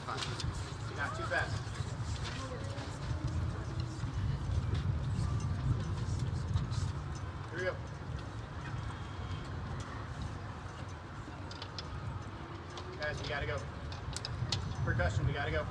fine. Not too fast. Here we go. Guys, we gotta go. Percussion, we gotta go.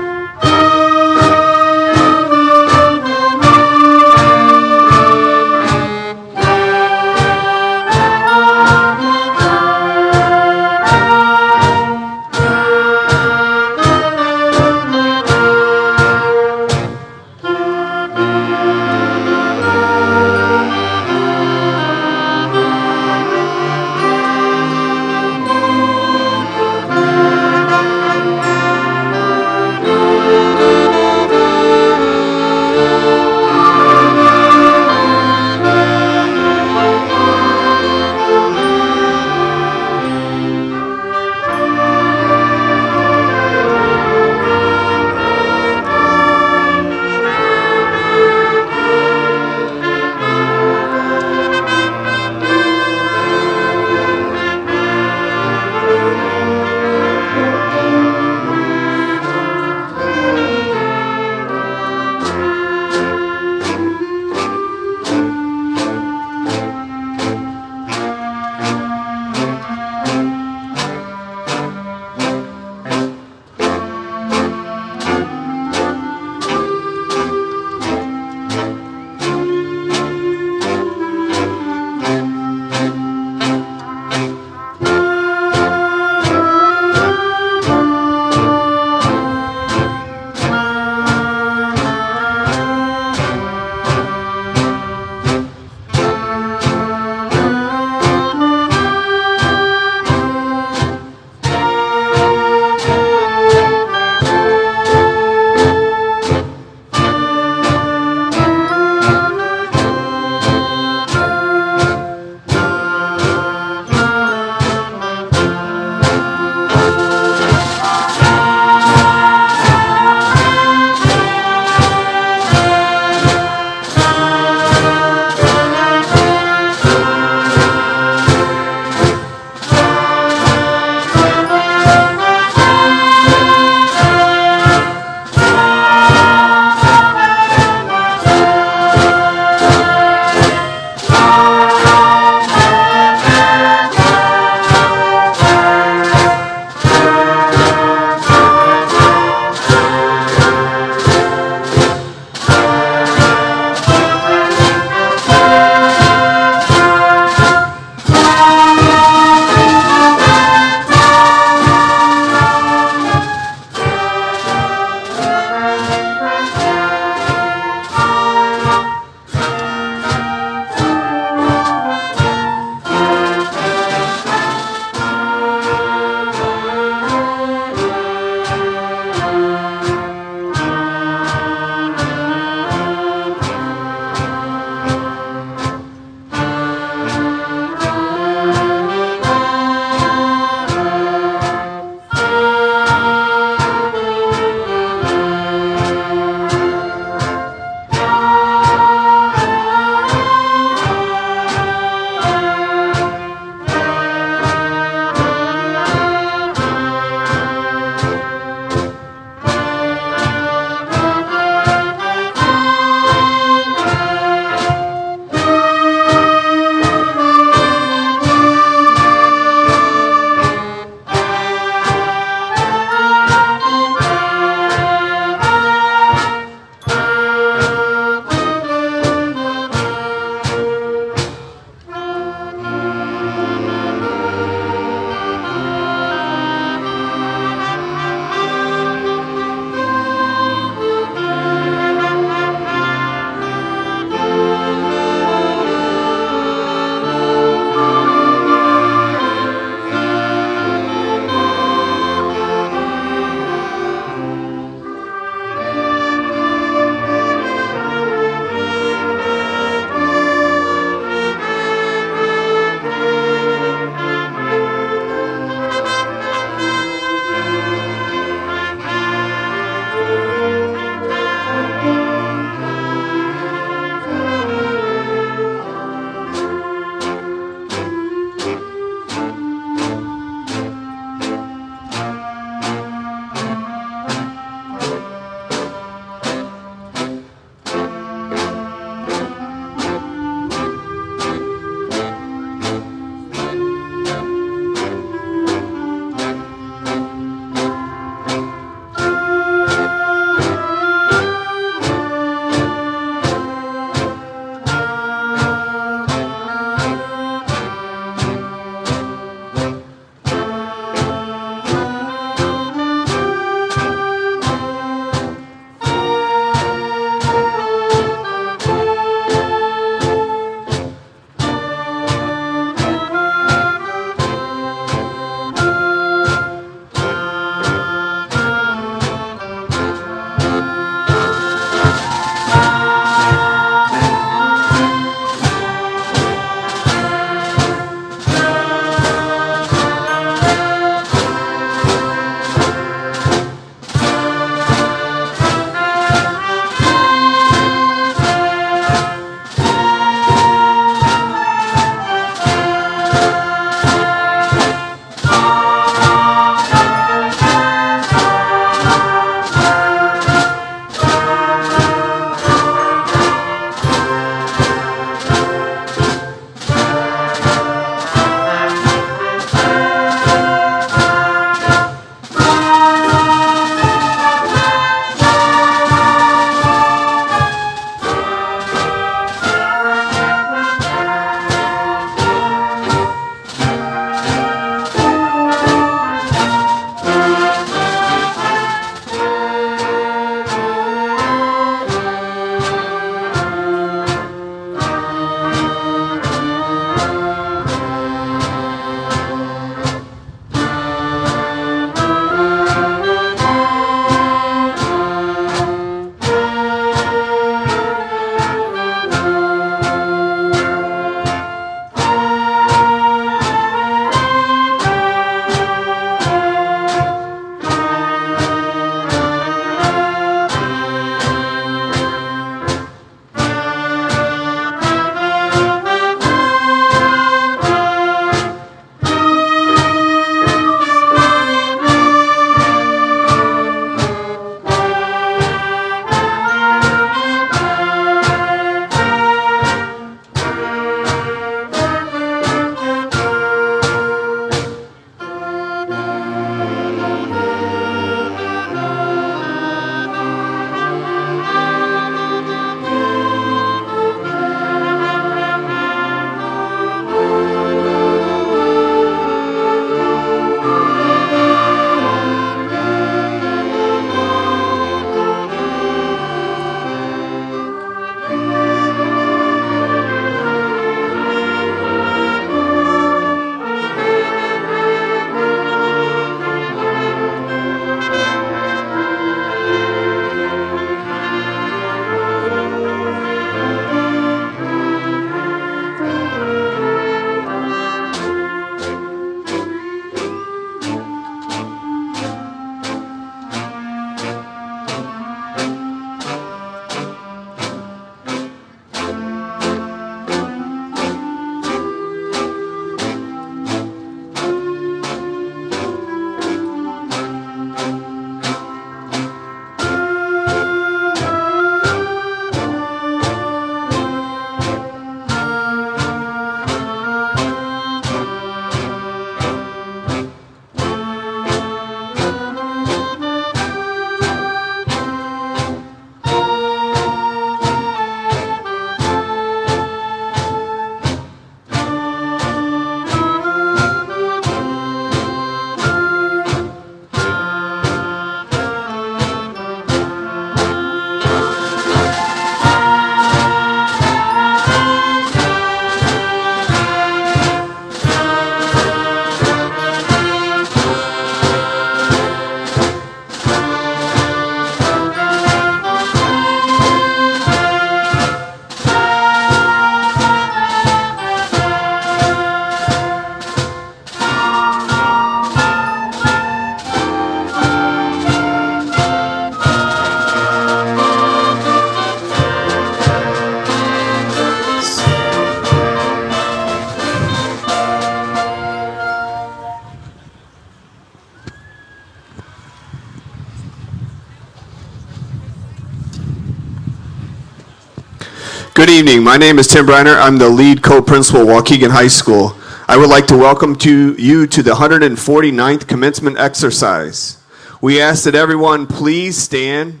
Good evening. My name is Tim Briner. I'm the lead co-principal at Waukegan High School. I would like to welcome you to the 149th commencement exercise. We ask that everyone please stand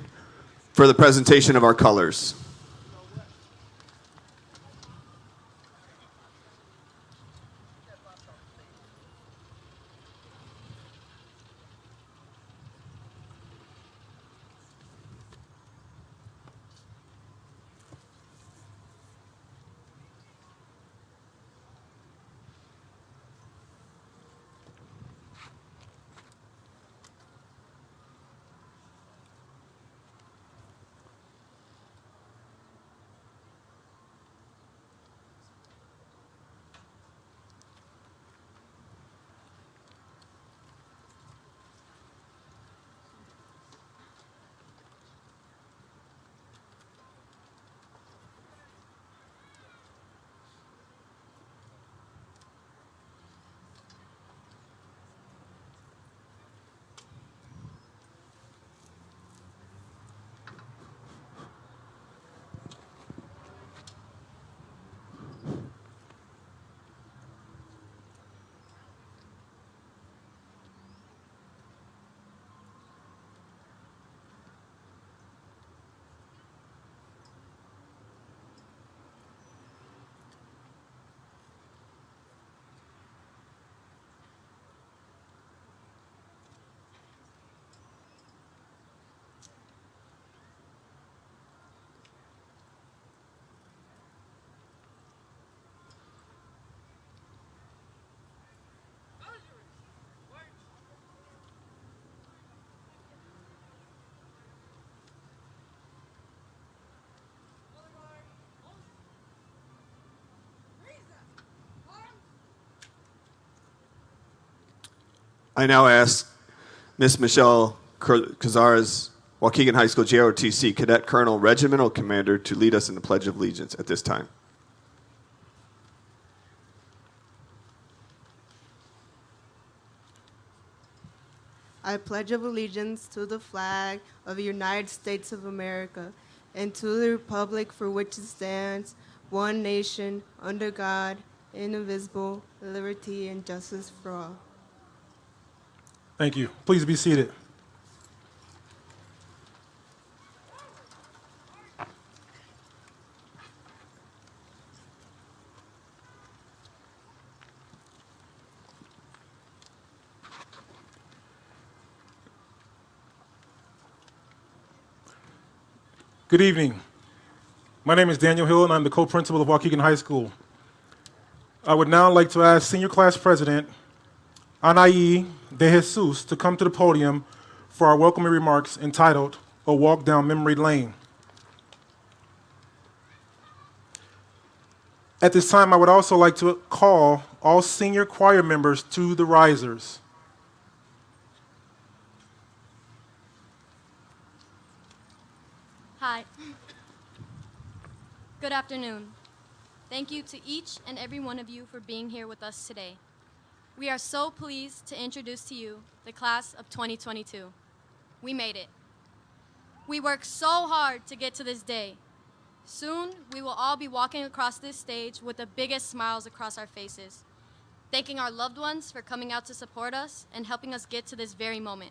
for the presentation of our colors. I now ask Ms. Michelle Cazares, Waukegan High School JROTC Cadet Colonel Regimental Commander, to lead us in the Pledge of Allegiance at this time. I pledge allegiance to the flag of the United States of America and to the republic for which it stands, one nation, under God, indivisible, liberty and justice for all. Thank you. Please be seated. Good evening. My name is Daniel Hill, and I'm the co-principal of Waukegan High School. I would now like to ask Senior Class President Anaí De Jesus to come to the podium for our welcoming remarks entitled, A Walk Down Memory Lane. At this time, I would also like to call all senior choir members to the risers. Hi. Good afternoon. Thank you to each and every one of you for being here with us today. We are so pleased to introduce to you the class of 2022. We made it. We worked so hard to get to this day. Soon, we will all be walking across this stage with the biggest smiles across our faces, thanking our loved ones for coming out to support us and helping us get to this very moment.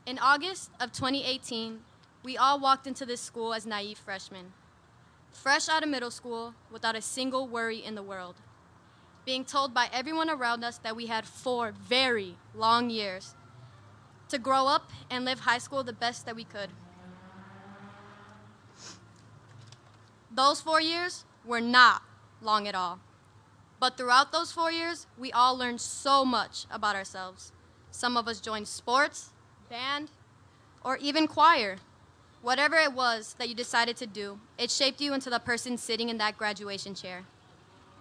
In August of 2018, we all walked into this school as naive freshmen, fresh out of middle school without a single worry in the world, being told by everyone around us that we had 4 very long years to grow up and live high school the best that we could. Those 4 years were not long at all. But throughout those 4 years, we all learned so much about ourselves. Some of us joined sports, band, or even choir. Whatever it was that you decided to do, it shaped you into the person sitting in that graduation chair.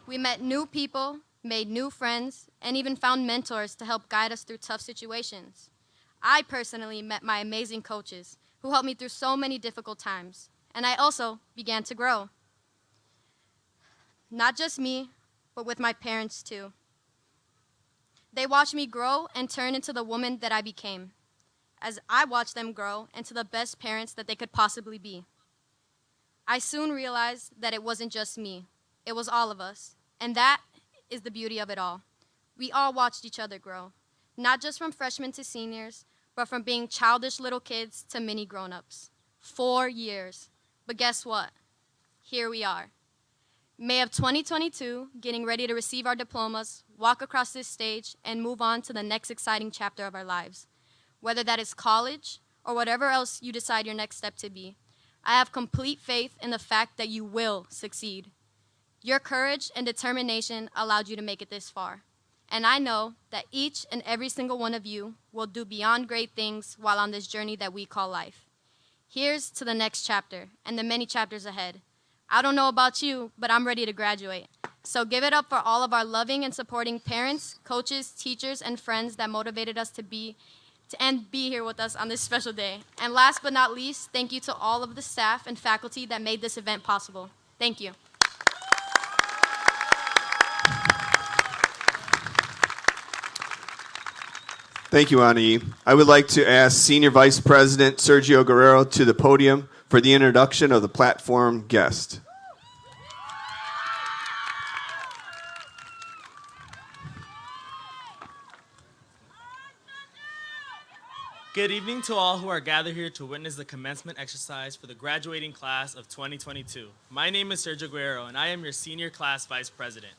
We met new people, made new friends, and even found mentors to help guide us through tough situations. I personally met my amazing coaches who helped me through so many difficult times, and I also began to grow. Not just me, but with my parents too. They watched me grow and turn into the woman that I became, as I watched them grow into the best parents that they could possibly be. I soon realized that it wasn't just me. It was all of us. And that is the beauty of it all. We all watched each other grow, not just from freshmen to seniors, but from being childish little kids to mini grown-ups. 4 years. But guess what? Here we are. May of 2022, getting ready to receive our diplomas, walk across this stage, and move on to the next exciting chapter of our lives. Whether that is college or whatever else you decide your next step to be, I have complete faith in the fact that you will succeed. Your courage and determination allowed you to make it this far. And I know that each and every single one of you will do beyond great things while on this journey that we call life. Here's to the next chapter and the many chapters ahead. I don't know about you, but I'm ready to graduate. So give it up for all of our loving and supporting parents, coaches, teachers, and friends that motivated us to be here with us on this special day. And last but not least, thank you to all of the staff and faculty that made this event possible. Thank you. Thank you, Anai. I would like to ask Senior Vice President Sergio Guerrero to the podium for the introduction of the platform guest. Good evening to all who are gathered here to witness the commencement exercise for the graduating class of 2022. My name is Sergio Guerrero, and I am your senior class vice president.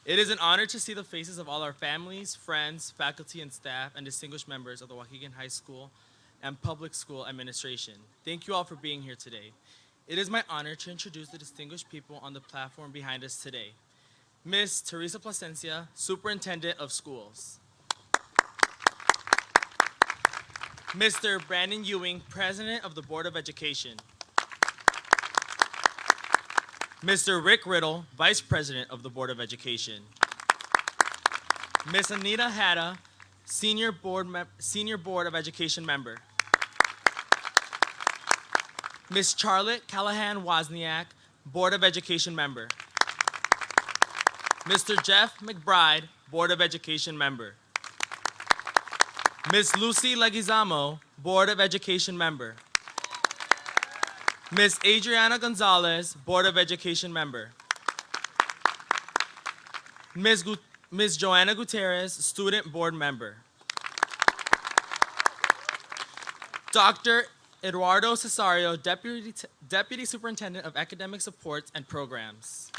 It is an honor to see the faces of all our families, friends, faculty, and staff, and distinguished members of the Waukegan High School and Public School Administration. Thank you all for being here today. It is my honor to introduce the distinguished people on the platform behind us today. Ms. Teresa Plasencia, Superintendent of Schools. Mr. Brandon Ewing, President of the Board of Education. Mr. Rick Riddle, Vice President of the Board of Education. Ms. Anita Hatta, Senior Board of Education Member. Ms. Charlotte Callahan-Wozniak, Board of Education Member. Mr. Jeff McBride, Board of Education Member. Ms. Lucy Leguizamo, Board of Education Member. Ms. Adriana Gonzalez, Board of Education Member. Ms. Joanna Gutierrez, Student Board Member. Dr. Eduardo Cesario, Deputy Superintendent of Academic Supports and Programs.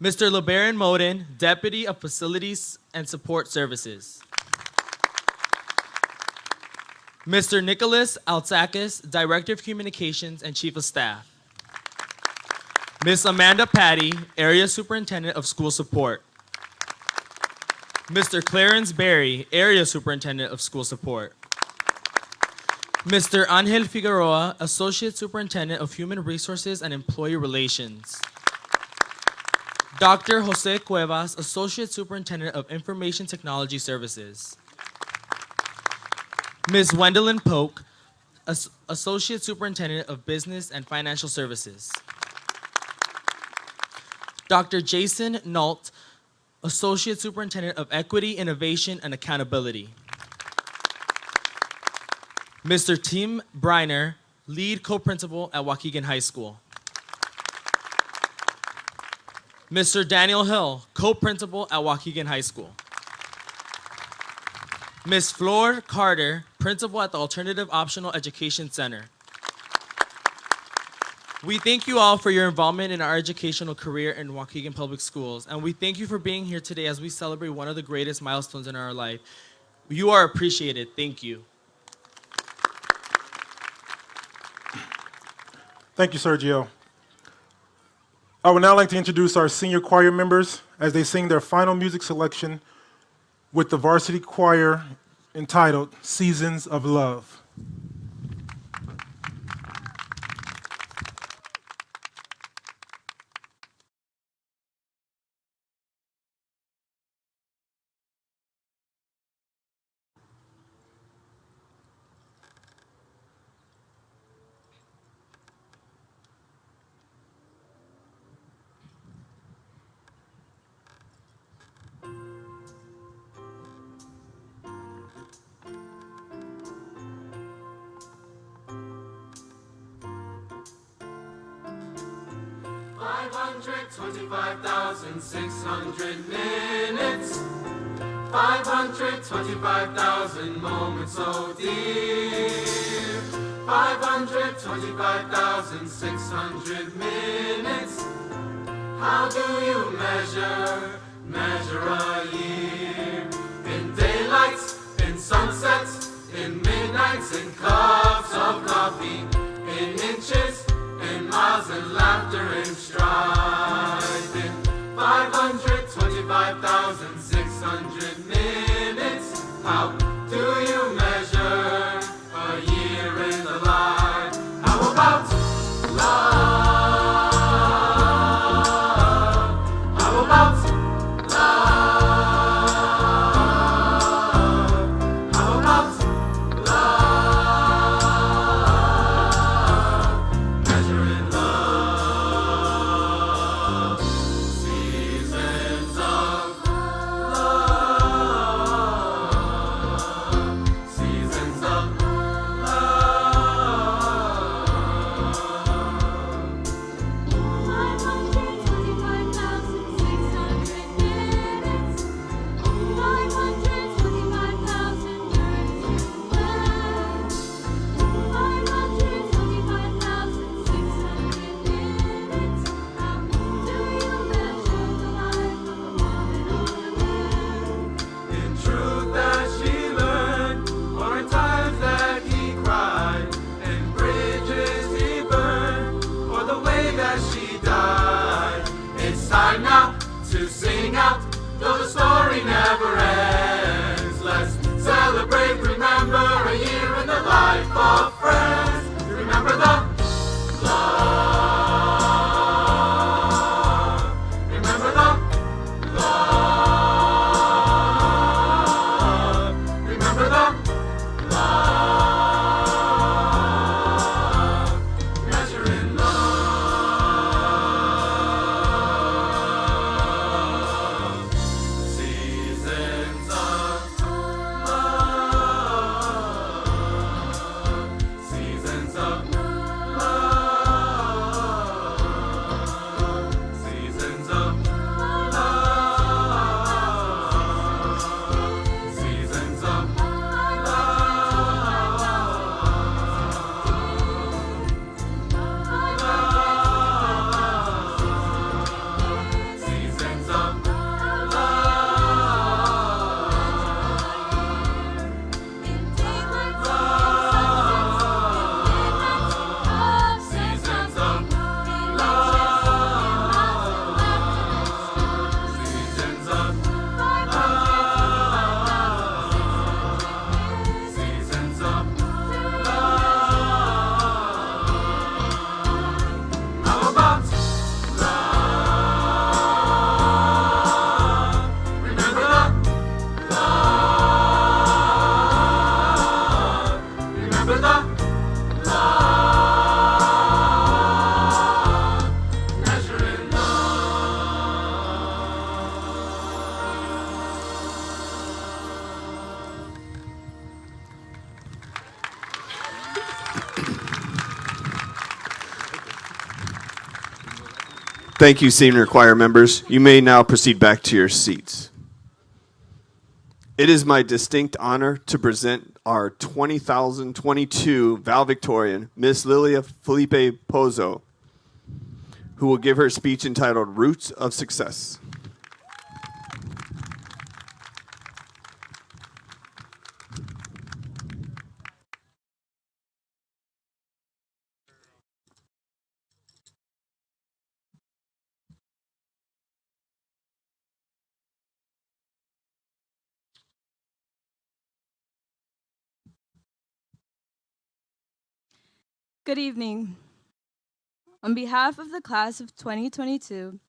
Mr. LeBaron Moden, Deputy of Facilities and Support Services. Mr. Nicholas Altsakis, Director of Communications and Chief of Staff. Ms. Amanda Patty, Area Superintendent of School Support. Mr. Clarence Berry, Area Superintendent of School Support. Mr. Angel Figueroa, Associate Superintendent of Human Resources and Employee Relations. Dr. Jose Cuevas, Associate Superintendent of Information Technology Services. Ms. Wendelin Polk, Associate Superintendent of Business and Financial Services. Dr. Jason Nault, Associate Superintendent of Equity, Innovation, and Accountability. Mr. Tim Briner, Lead Co-Principal at Waukegan High School. Mr. Daniel Hill, Co-Principal at Waukegan High School. Ms. Flor Carter, Principal at the Alternative Optional Education Center. We thank you all for your involvement in our educational career in Waukegan Public Schools, and we thank you for being here today as we celebrate one of the greatest milestones in our life. You are appreciated. Thank you. Thank you, Sergio. I would now like to introduce our senior choir members as they sing their final music selection with the varsity choir entitled Seasons of Love. 525,600 minutes, 525,000 moments, oh dear. 525,600 minutes. How do you measure a year? In daylights, in sunsets, in midnights, in cups of coffee, in inches, in miles, and laughter, and strife. In 525,600 minutes. How do you measure a year in the life? How about love? How about love? How about love? Measuring love. Seasons of love. Seasons of in truth that she learned, or in times that he cried, and bridges he burned, or the way that she died. It's time now to sing out, though the story never ends. Let's celebrate, remember a year in the life of friends. Remember the love. Remember the love. Remember the love. Measuring love. Seasons of love. Seasons of love. Seasons of love. Seasons of Seasons of Seasons of Seasons of Seasons of How about love? Remember the love. Remember the love. Measuring Thank you, senior choir members. You may now proceed back to your seats. It is my distinct honor to present our 2022 Valedictorian, Miss Lilia Felipe Pozo, who will give her speech entitled Roots of Success. Good evening. On behalf of the class of 2022,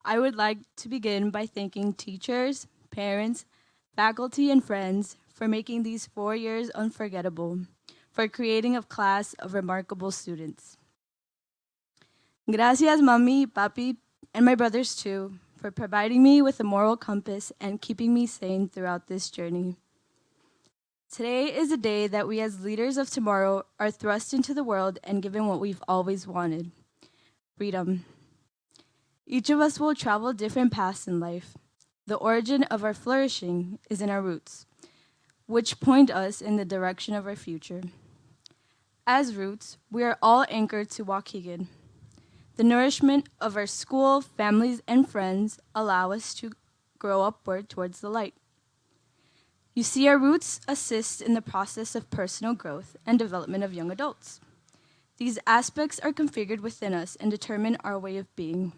I would like to begin by thanking teachers, parents, faculty, and friends for making these 4 years unforgettable, for creating a class of remarkable students. Gracias, Mami, Papi, and my brothers too, for providing me with a moral compass and keeping me sane throughout this journey. Today is a day that we as leaders of tomorrow are thrust into the world and given what we've always wanted: freedom. Each of us will travel different paths in life. The origin of our flourishing is in our roots, which point us in the direction of our future. As roots, we are all anchored to Waukegan. The nourishment of our school, families, and friends allow us to grow upward towards the light. You see, our roots assist in the process of personal growth and development of young adults. These aspects are configured within us and determine our way of being.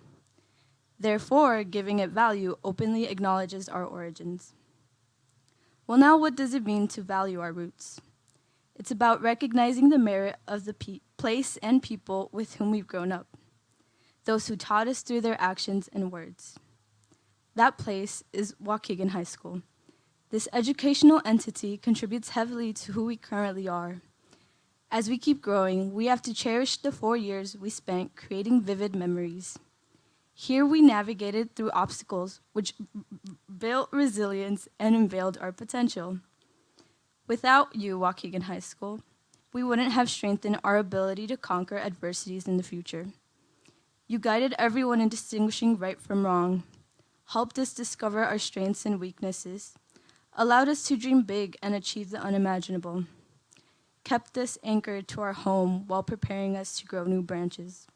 Therefore, giving it value openly acknowledges our origins. Well, now what does it mean to value our roots? It's about recognizing the merit of the place and people with whom we've grown up, those who taught us through their actions and words. That place is Waukegan High School. This educational entity contributes heavily to who we currently are. As we keep growing, we have to cherish the 4 years we spent creating vivid memories. Here we navigated through obstacles which built resilience and unveiled our potential. Without you, Waukegan High School, we wouldn't have strengthened our ability to conquer adversities in the future. You guided everyone in distinguishing right from wrong, helped us discover our strengths and weaknesses, allowed us to dream big and achieve the unimaginable, kept us anchored to our home while preparing us to grow new branches.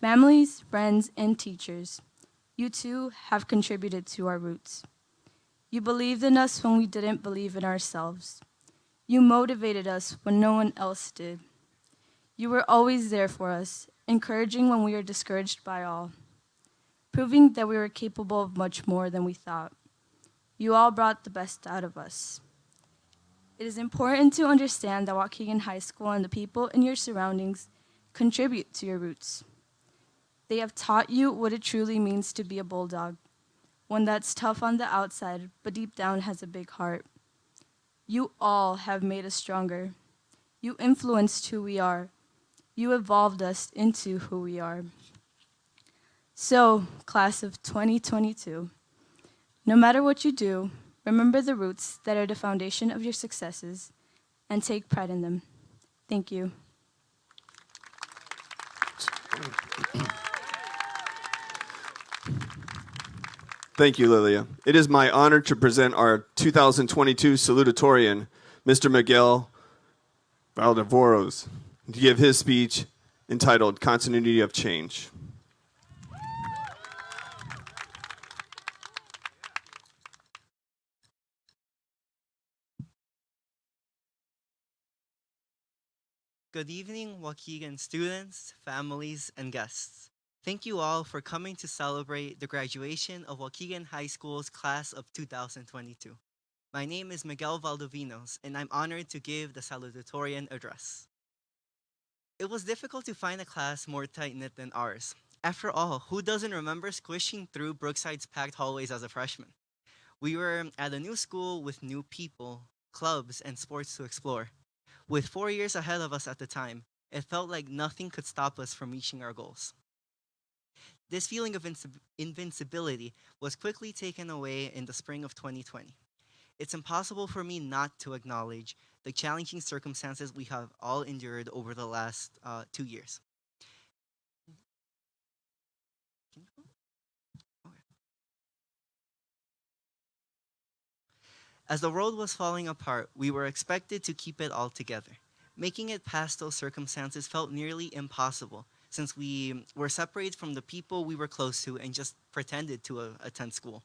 Families, friends, and teachers, you too have contributed to our roots. You believed in us when we didn't believe in ourselves. You motivated us when no one else did. You were always there for us, encouraging when we were discouraged by all, proving that we were capable of much more than we thought. You all brought the best out of us. It is important to understand that Waukegan High School and the people in your surroundings contribute to your roots. They have taught you what it truly means to be a bulldog, one that's tough on the outside, but deep down has a big heart. You all have made us stronger. You influenced who we are. You evolved us into who we are. So, class of 2022, no matter what you do, remember the roots that are the foundation of your successes and take pride in them. Thank you. Thank you, Lilia. It is my honor to present our 2022 Salutatorian, Mr. Miguel Valedictorian, to give his speech entitled Continuity of Change. Good evening, Waukegan students, families, and guests. Thank you all for coming to celebrate the graduation of Waukegan High School's class of 2022. My name is Miguel Valdovinos, and I'm honored to give the Salutatorian address. It was difficult to find a class more tight-knit than ours. After all, who doesn't remember squishing through Brookside's packed hallways as a freshman? We were at a new school with new people, clubs, and sports to explore. With 4 years ahead of us at the time, it felt like nothing could stop us from reaching our goals. This feeling of invincibility was quickly taken away in the spring of 2020. It's impossible for me not to acknowledge the challenging circumstances we have all endured over the last 2 years. As the world was falling apart, we were expected to keep it all together. Making it past those circumstances felt nearly impossible, since we were separated from the people we were close to and just pretended to attend school.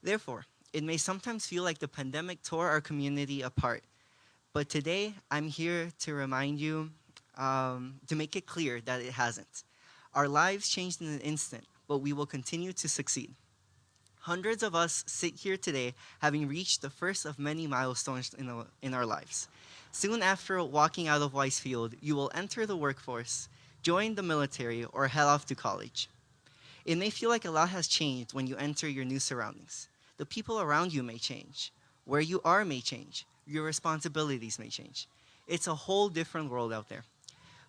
Therefore, it may sometimes feel like the pandemic tore our community apart. But today, I'm here to remind you, to make it clear that it hasn't. Our lives changed in an instant, but we will continue to succeed. Hundreds of us sit here today having reached the first of many milestones in our lives. Soon after walking out of Weisfield, you will enter the workforce, join the military, or head off to college. It may feel like a lot has changed when you enter your new surroundings. The people around you may change. Where you are may change. Your responsibilities may change. It's a whole different world out there.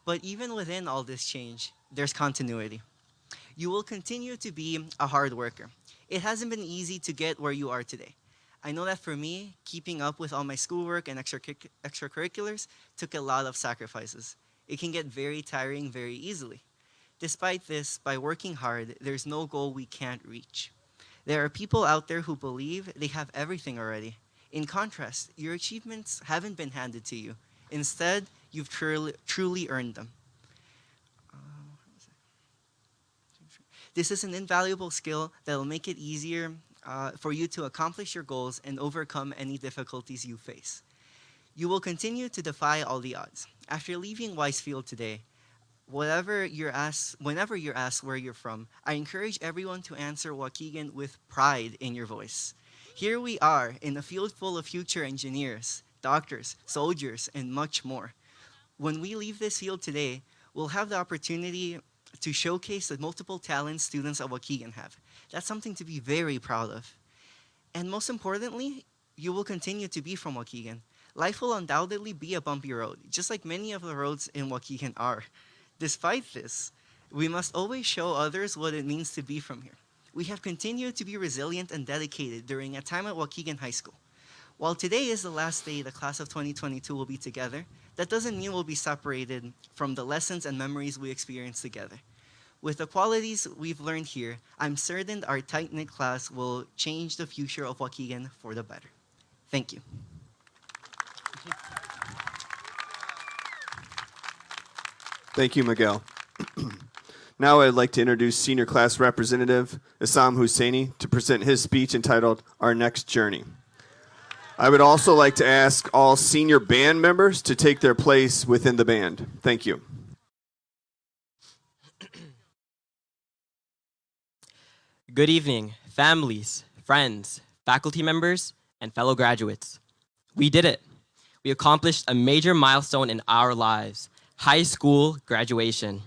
But even within all this change, there's continuity. You will continue to be a hard worker. It hasn't been easy to get where you are today. I know that for me, keeping up with all my schoolwork and extracurriculars took a lot of sacrifices. It can get very tiring very easily. Despite this, by working hard, there's no goal we can't reach. There are people out there who believe they have everything already. In contrast, your achievements haven't been handed to you. Instead, you've truly earned them. This is an invaluable skill that will make it easier for you to accomplish your goals and overcome any difficulties you face. You will continue to defy all the odds. After leaving Wisefield today, whenever you're asked where you're from, I encourage everyone to answer Waukegan with pride in your voice. Here we are in a field full of future engineers, doctors, soldiers, and much more. When we leave this field today, we'll have the opportunity to showcase the multiple talents students at Waukegan have. That's something to be very proud of. And most importantly, you will continue to be from Waukegan. Life will undoubtedly be a bumpy road, just like many of the roads in Waukegan are. Despite this, we must always show others what it means to be from here. We have continued to be resilient and dedicated during a time at Waukegan High School. While today is the last day the class of 2022 will be together, that doesn't mean we'll be separated from the lessons and memories we experienced together. With the qualities we've learned here, I'm certain our tight-knit class will change the future of Waukegan for the better. Thank you. Thank you, Miguel. Now I'd like to introduce Senior Class Representative Issam Husseini to present his speech entitled Our Next Journey. I would also like to ask all senior band members to take their place within the band. Thank you. Good evening, families, friends, faculty members, and fellow graduates. We did it. We accomplished a major milestone in our lives, high school graduation.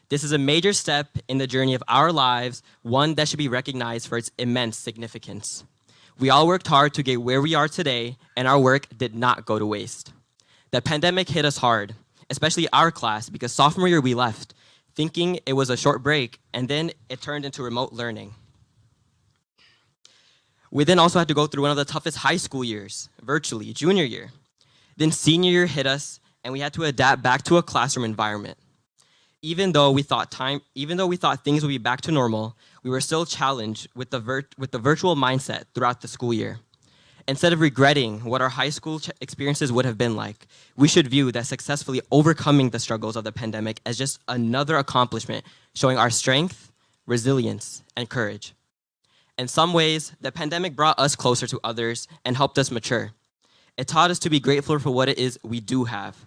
This is a major step in the journey of our lives, one that should be recognized for its immense significance. We all worked hard to get where we are today, and our work did not go to waste. The pandemic hit us hard, especially our class, because sophomore year we left, thinking it was a short break, and then it turned into remote learning. We then also had to go through one of the toughest high school years, virtually, junior year. Then senior year hit us, and we had to adapt back to a classroom environment. Even though we thought things would be back to normal, we were still challenged with the virtual mindset throughout the school year. Instead of regretting what our high school experiences would have been like, we should view that successfully overcoming the struggles of the pandemic as just another accomplishment, showing our strength, resilience, and courage. In some ways, the pandemic brought us closer to others and helped us mature. It taught us to be grateful for what it is we do have.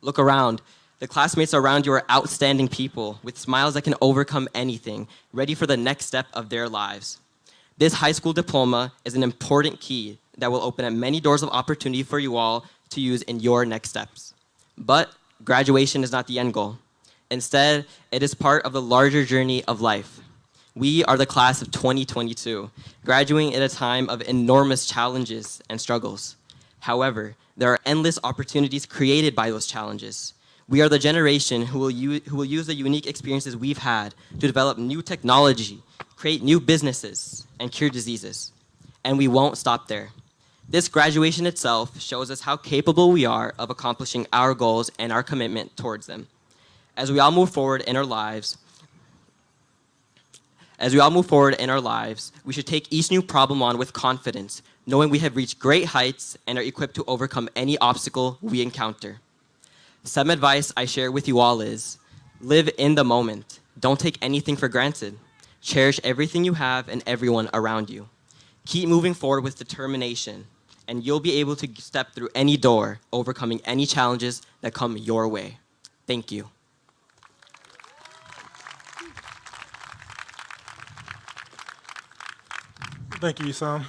Look around. The classmates around you are outstanding people with smiles that can overcome anything, ready for the next step of their lives. This high school diploma is an important key that will open up many doors of opportunity for you all to use in your next steps. But graduation is not the end goal. Instead, it is part of the larger journey of life. We are the class of 2022, graduating at a time of enormous challenges and struggles. However, there are endless opportunities created by those challenges. We are the generation who will use the unique experiences we've had to develop new technology, create new businesses, and cure diseases. And we won't stop there. This graduation itself shows us how capable we are of accomplishing our goals and our commitment towards them. As we all move forward in our lives, we should take each new problem on with confidence, knowing we have reached great heights and are equipped to overcome any obstacle we encounter. Some advice I share with you all is, live in the moment. Don't take anything for granted. Cherish everything you have and everyone around you. Keep moving forward with determination, and you'll be able to step through any door, overcoming any challenges that come your way. Thank you. Thank you, Issam.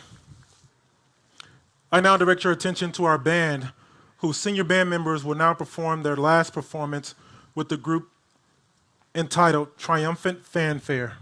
I now direct your attention to our band, whose senior band members will now perform their last performance with the group entitled Triumphant Fanfare.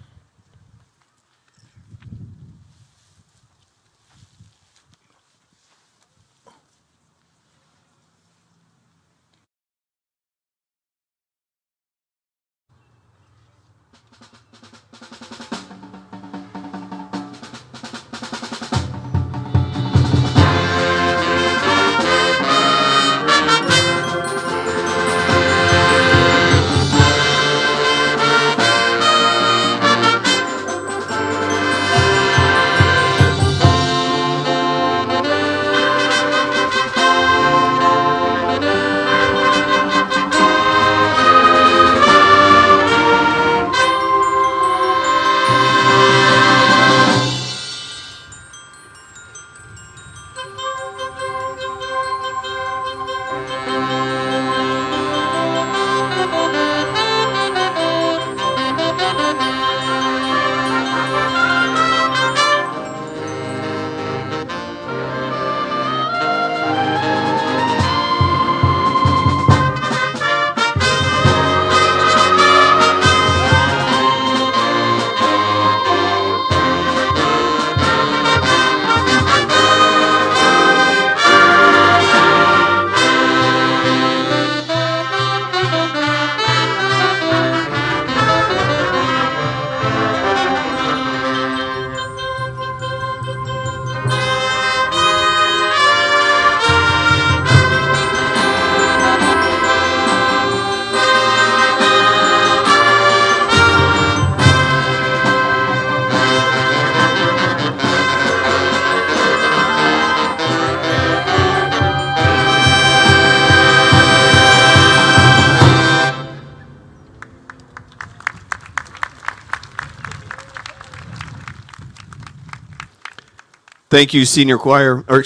Thank you, senior choir, or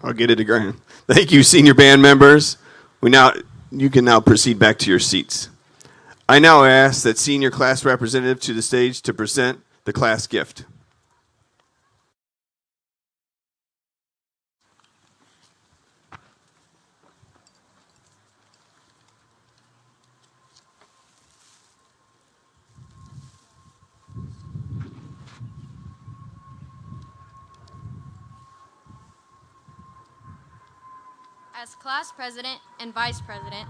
I'll get it again. Thank you, senior band members. You can now proceed back to your seats. I now ask that senior class representative to the stage to present the class gift. As class president and vice president,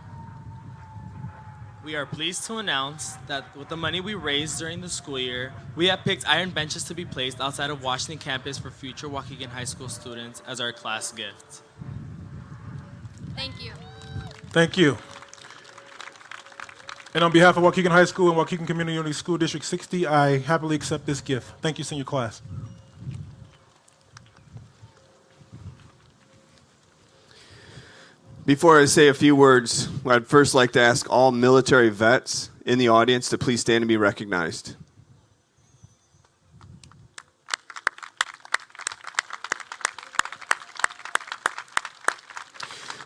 we are pleased to announce that with the money we raised during the school year, we have picked iron benches to be placed outside of Washington campus for future Waukegan High School students as our class gift. thank you. Thank you. And on behalf of Waukegan High School and Waukegan Community Unity School District 60, I happily accept this gift. Thank you, senior class. Before I say a few words, I'd first like to ask all military vets in the audience to please stand and be recognized.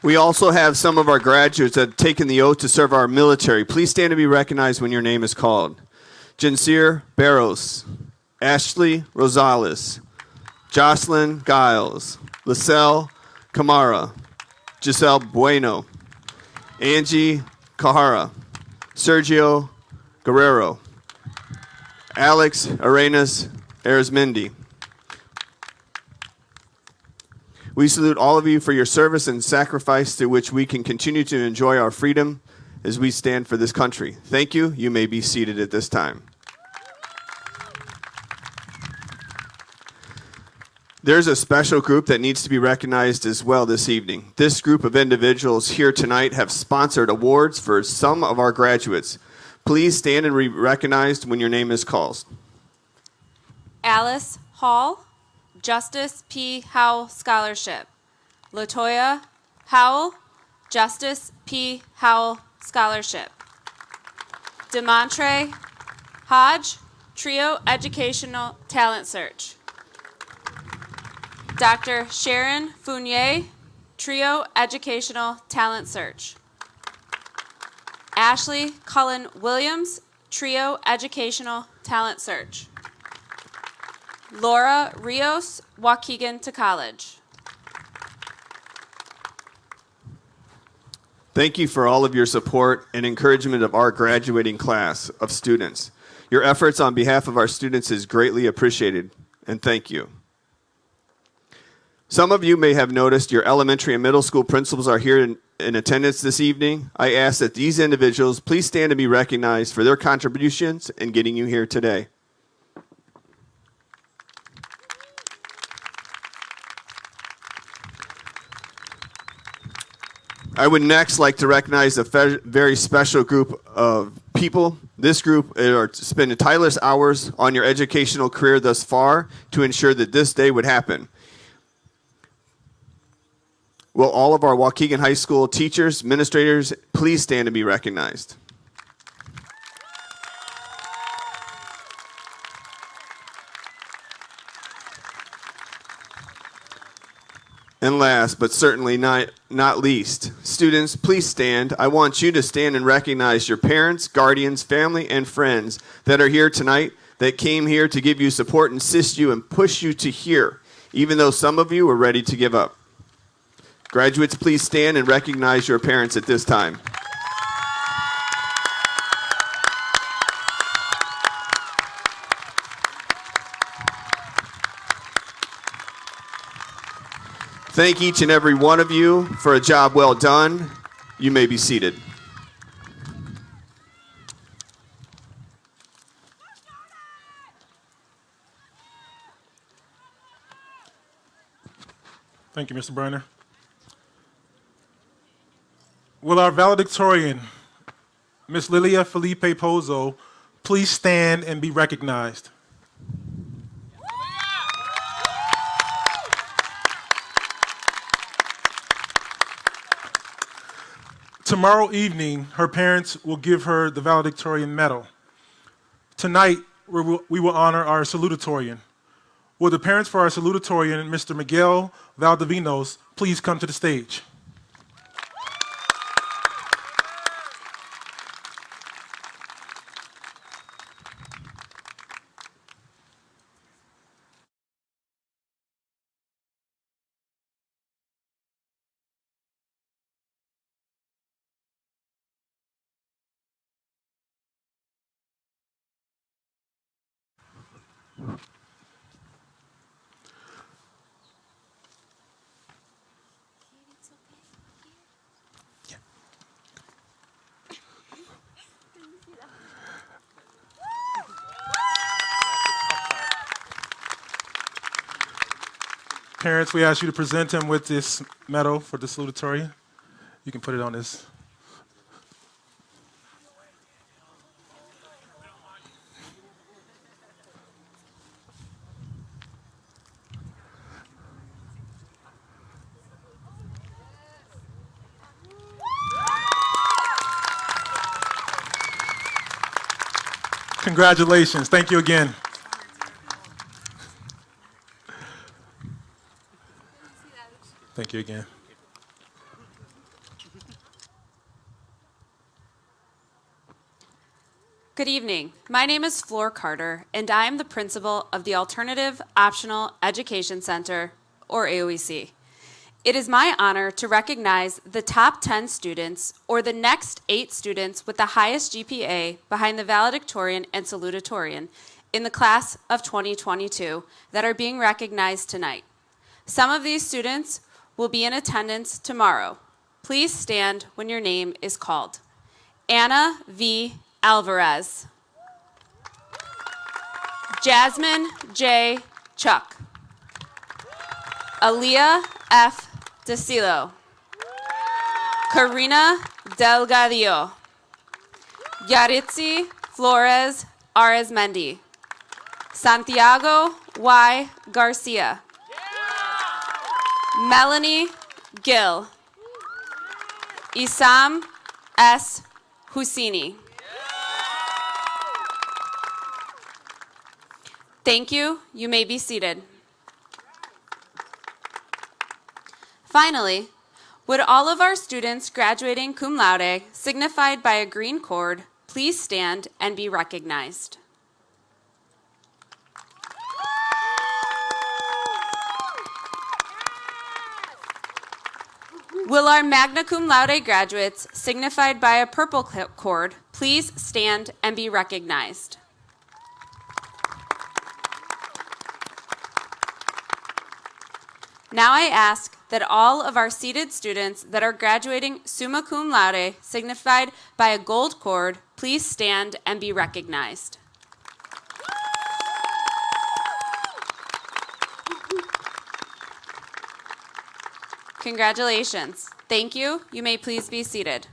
We also have some of our graduates that have taken the oath to serve our military. Please stand and be recognized when your name is called. Jinsir Barros, Ashley Rosales, Jocelyn Giles, Lacelle Camara, Giselle Bueno, Angie Kahara, Sergio Guerrero, Alex Arenas Arizmendi. We salute all of you for your service and sacrifice through which we can continue to enjoy our freedom as we stand for this country. Thank you. You may be seated at this time. There's a special group that needs to be recognized as well this evening. This group of individuals here tonight have sponsored awards for some of our graduates. Please stand and be recognized when your name is called. Alice Hall, Justice P. Howell Scholarship. Latoya Howell, Justice P. Howell Scholarship. Demontre Hodge, Trio Educational Talent Search. Dr. Sharon Fournier, Trio Educational Talent Search. Ashley Cullen Williams, Trio Educational Talent Search. Laura Rios, Waukegan to College. Thank you for all of your support and encouragement of our graduating class of students. Your efforts on behalf of our students is greatly appreciated, and thank you. Some of you may have noticed your elementary and middle school principals are here in attendance this evening. I ask that these individuals please stand and be recognized for their contributions in getting you here today. I would next like to recognize a very special group of people. This group are spending tireless hours on your educational career thus far to ensure that this day would happen. Will all of our Waukegan High School teachers, administrators, please stand and be recognized? And last, but certainly not least, students, please stand. I want you to stand and recognize your parents, guardians, family, and friends that are here tonight, that came here to give you support, assist you, and push you to here, even though some of you were ready to give up. Graduates, please stand and recognize your parents at this time. Thank each and every one of you for a job well done. You may be seated. Thank you, Mr. Briner. Will our valedictorian, Miss Lilia Felipe Pozo, please stand and be recognized? Tomorrow evening, her parents will give her the valedictorian medal. Tonight, we will honor our salutatorian. Will the parents for our salutatorian, Mr. Miguel Valdivinos, please come to the stage? Parents, we ask you to present him with this medal for the salutatorian. You can put it on this. Congratulations. Thank you again. Thank you again. Good evening. My name is Flor Carter, and I am the principal of the Alternative Optional Education Center, or AOEC. It is my honor to recognize the top 10 students, or the next 8 students with the highest GPA behind the Valedictorian and Salutatorian in the class of 2022 that are being recognized tonight. Some of these students will be in attendance tomorrow. Please stand when your name is called. Anna V. Alvarez. Jasmine J. Chuck. Aaliyah F. DeSilo. Karina Delgadillo. Yaritzi Flores Arizmendi. Santiago Y. Garcia. Melanie Gill. Isam S. Husseini. Thank you. You may be seated. Finally, would all of our students graduating cum laude, signified by a green cord, please stand and be recognized. Will our magna cum laude graduates, signified by a purple cord, please stand and be recognized. Now I ask that all of our seated students that are graduating summa cum laude, signified by a gold cord, please stand and be recognized. Congratulations. Thank you. You may please be seated.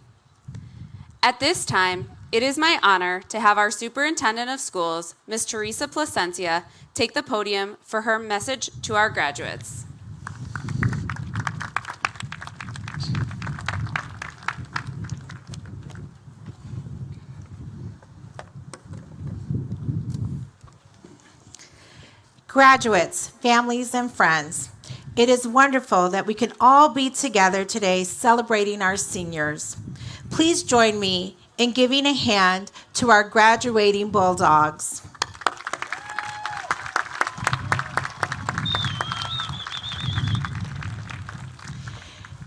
At this time, it is my honor to have our Superintendent of Schools, Ms. Teresa Placencia, take the podium for her message to our graduates. Graduates, families, and friends, it is wonderful that we can all be together today celebrating our seniors. Please join me in giving a hand to our graduating Bulldogs.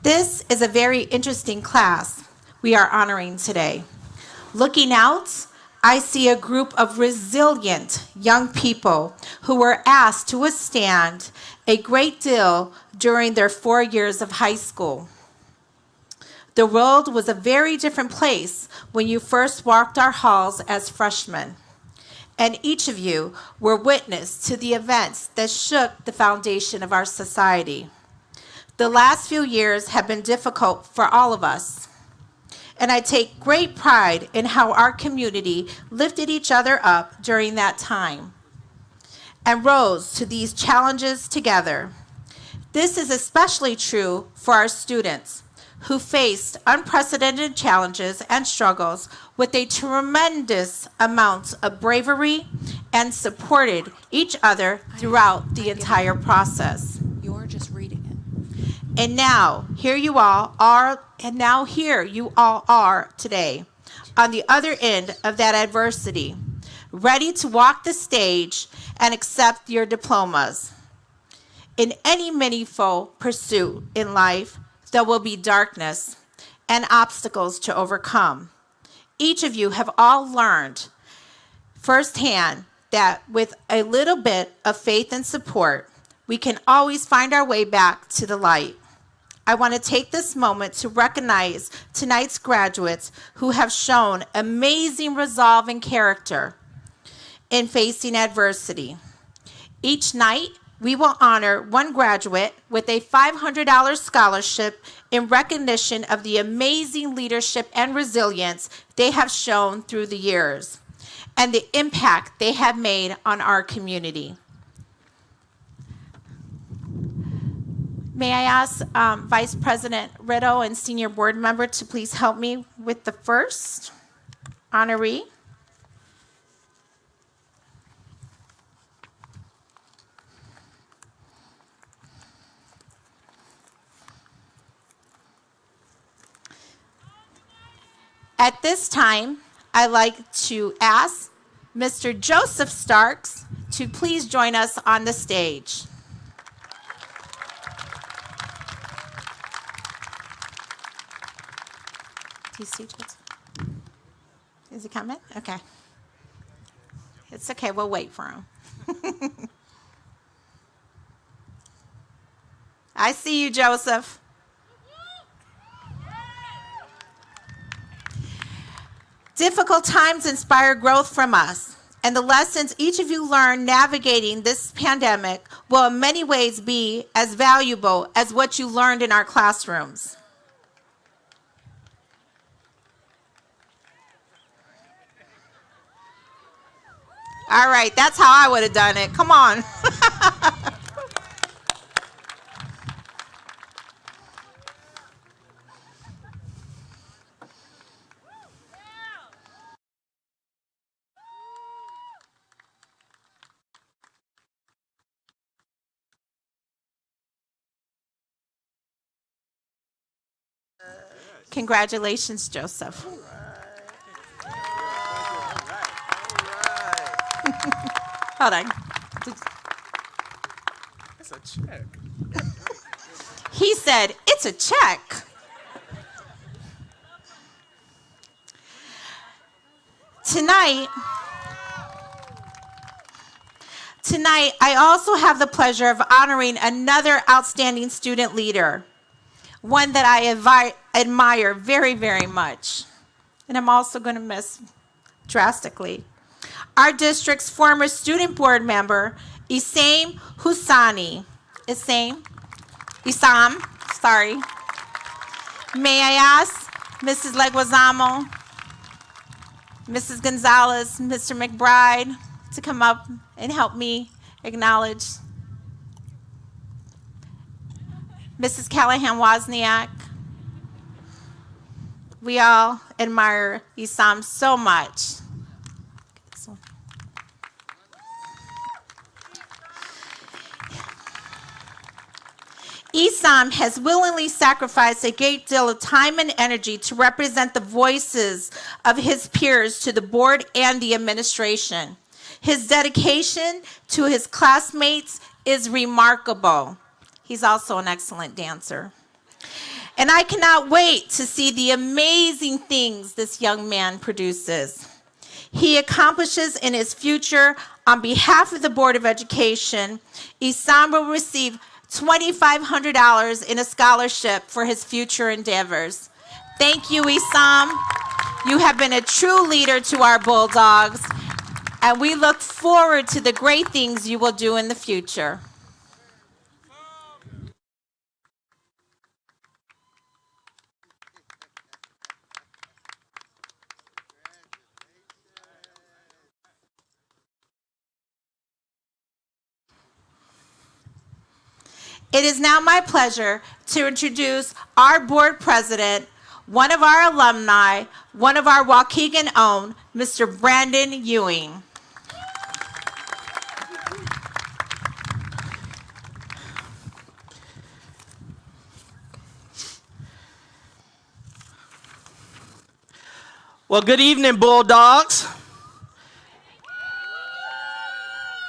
This is a very interesting class we are honoring today. Looking out, I see a group of resilient young people who were asked to withstand a great deal during their 4 years of high school. The world was a very different place when you first walked our halls as freshmen, and each of you were witness to the events that shook the foundation of our society. The last few years have been difficult for all of us. And I take great pride in how our community lifted each other up during that time and rose to these challenges together. This is especially true for our students who faced unprecedented challenges and struggles with a tremendous amount of bravery and supported each other throughout the entire process. You're just reading it. And now, here you all are today on the other end of that adversity, ready to walk the stage and accept your diplomas. In any meaningful pursuit in life, there will be darkness and obstacles to overcome. Each of you have all learned firsthand that with a little bit of faith and support, we can always find our way back to the light. I want to take this moment to recognize tonight's graduates who have shown amazing resolve and character in facing adversity. Each night, we will honor one graduate with a $500 scholarship in recognition of the amazing leadership and resilience they have shown through the years and the impact they have made on our community. May I ask Vice President Riddle and Senior Board Member to please help me with the first honoree. At this time, I'd like to ask Mr. Joseph Starks to please join us on the stage. Do you see Joseph? Is he coming? Okay. It's okay, we'll wait for him. I see you, Joseph. Difficult times inspire growth from us, and the lessons each of you learned navigating this pandemic will in many ways be as valuable as what you learned in our classrooms. All right, that's how I would have done it. Come on. Congratulations, Joseph. Hold on. That's a check. He said, it's a check. Tonight, I also have the pleasure of honoring another outstanding student leader, one that I admire very, very much, and I'm also going to miss drastically. Our district's former student board member, Isam Husani. Isam, sorry. May I ask Mrs. Leguizamo, Mrs. Gonzalez, Mr. McBride to come up and help me acknowledge Mrs. Callahan Wozniak. We all admire Isam so much. Isam has willingly sacrificed a great deal of time and energy to represent the voices of his peers to the board and the administration. His dedication to his classmates is remarkable. He's also an excellent dancer. And I cannot wait to see the amazing things this young man produces. He accomplishes in his future. On behalf of the Board of Education, Isam will receive $2,500 in a scholarship for his future endeavors. Thank you, Isam. You have been a true leader to our Bulldogs, and we look forward to the great things you will do in the future. It is now my pleasure to introduce our board president, one of our alumni, one of our Waukegan own, Mr. Brandon Ewing. Well, good evening, Bulldogs.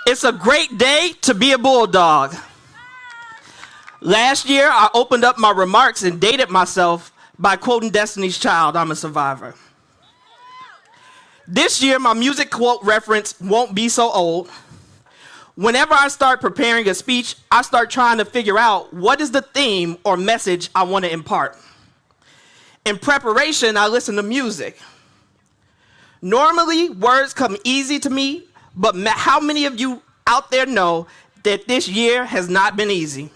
It's a great day to be a Bulldog. Last year, I opened up my remarks and dated myself by quoting Destiny's Child, "I'm a survivor." This year, my music quote reference won't be so old. Whenever I start preparing a speech, I start trying to figure out what is the theme or message I want to impart. In preparation, I listen to music. Normally, words come easy to me, but how many of you out there know that this year has not been easy?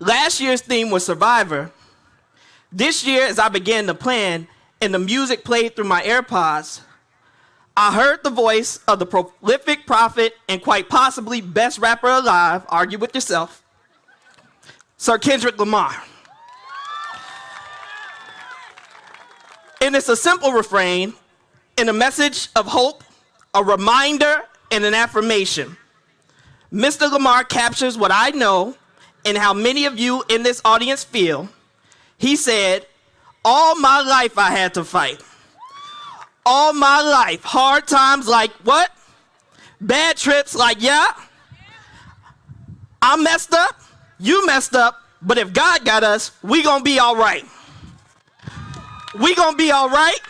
Last year's theme was Survivor. This year, as I began to plan and the music played through my AirPods, I heard the voice of the prolific prophet and quite possibly best rapper alive, argue with yourself, Sir Kendrick Lamar. And it's a simple refrain and a message of hope, a reminder, and an affirmation. Mr. Lamar captures what I know and how many of you in this audience feel. He said, "All my life I had to fight. All my life, hard times like what? Bad trips like, yeah. I messed up, you messed up, but if God got us, we gonna be all right. We gonna be all right.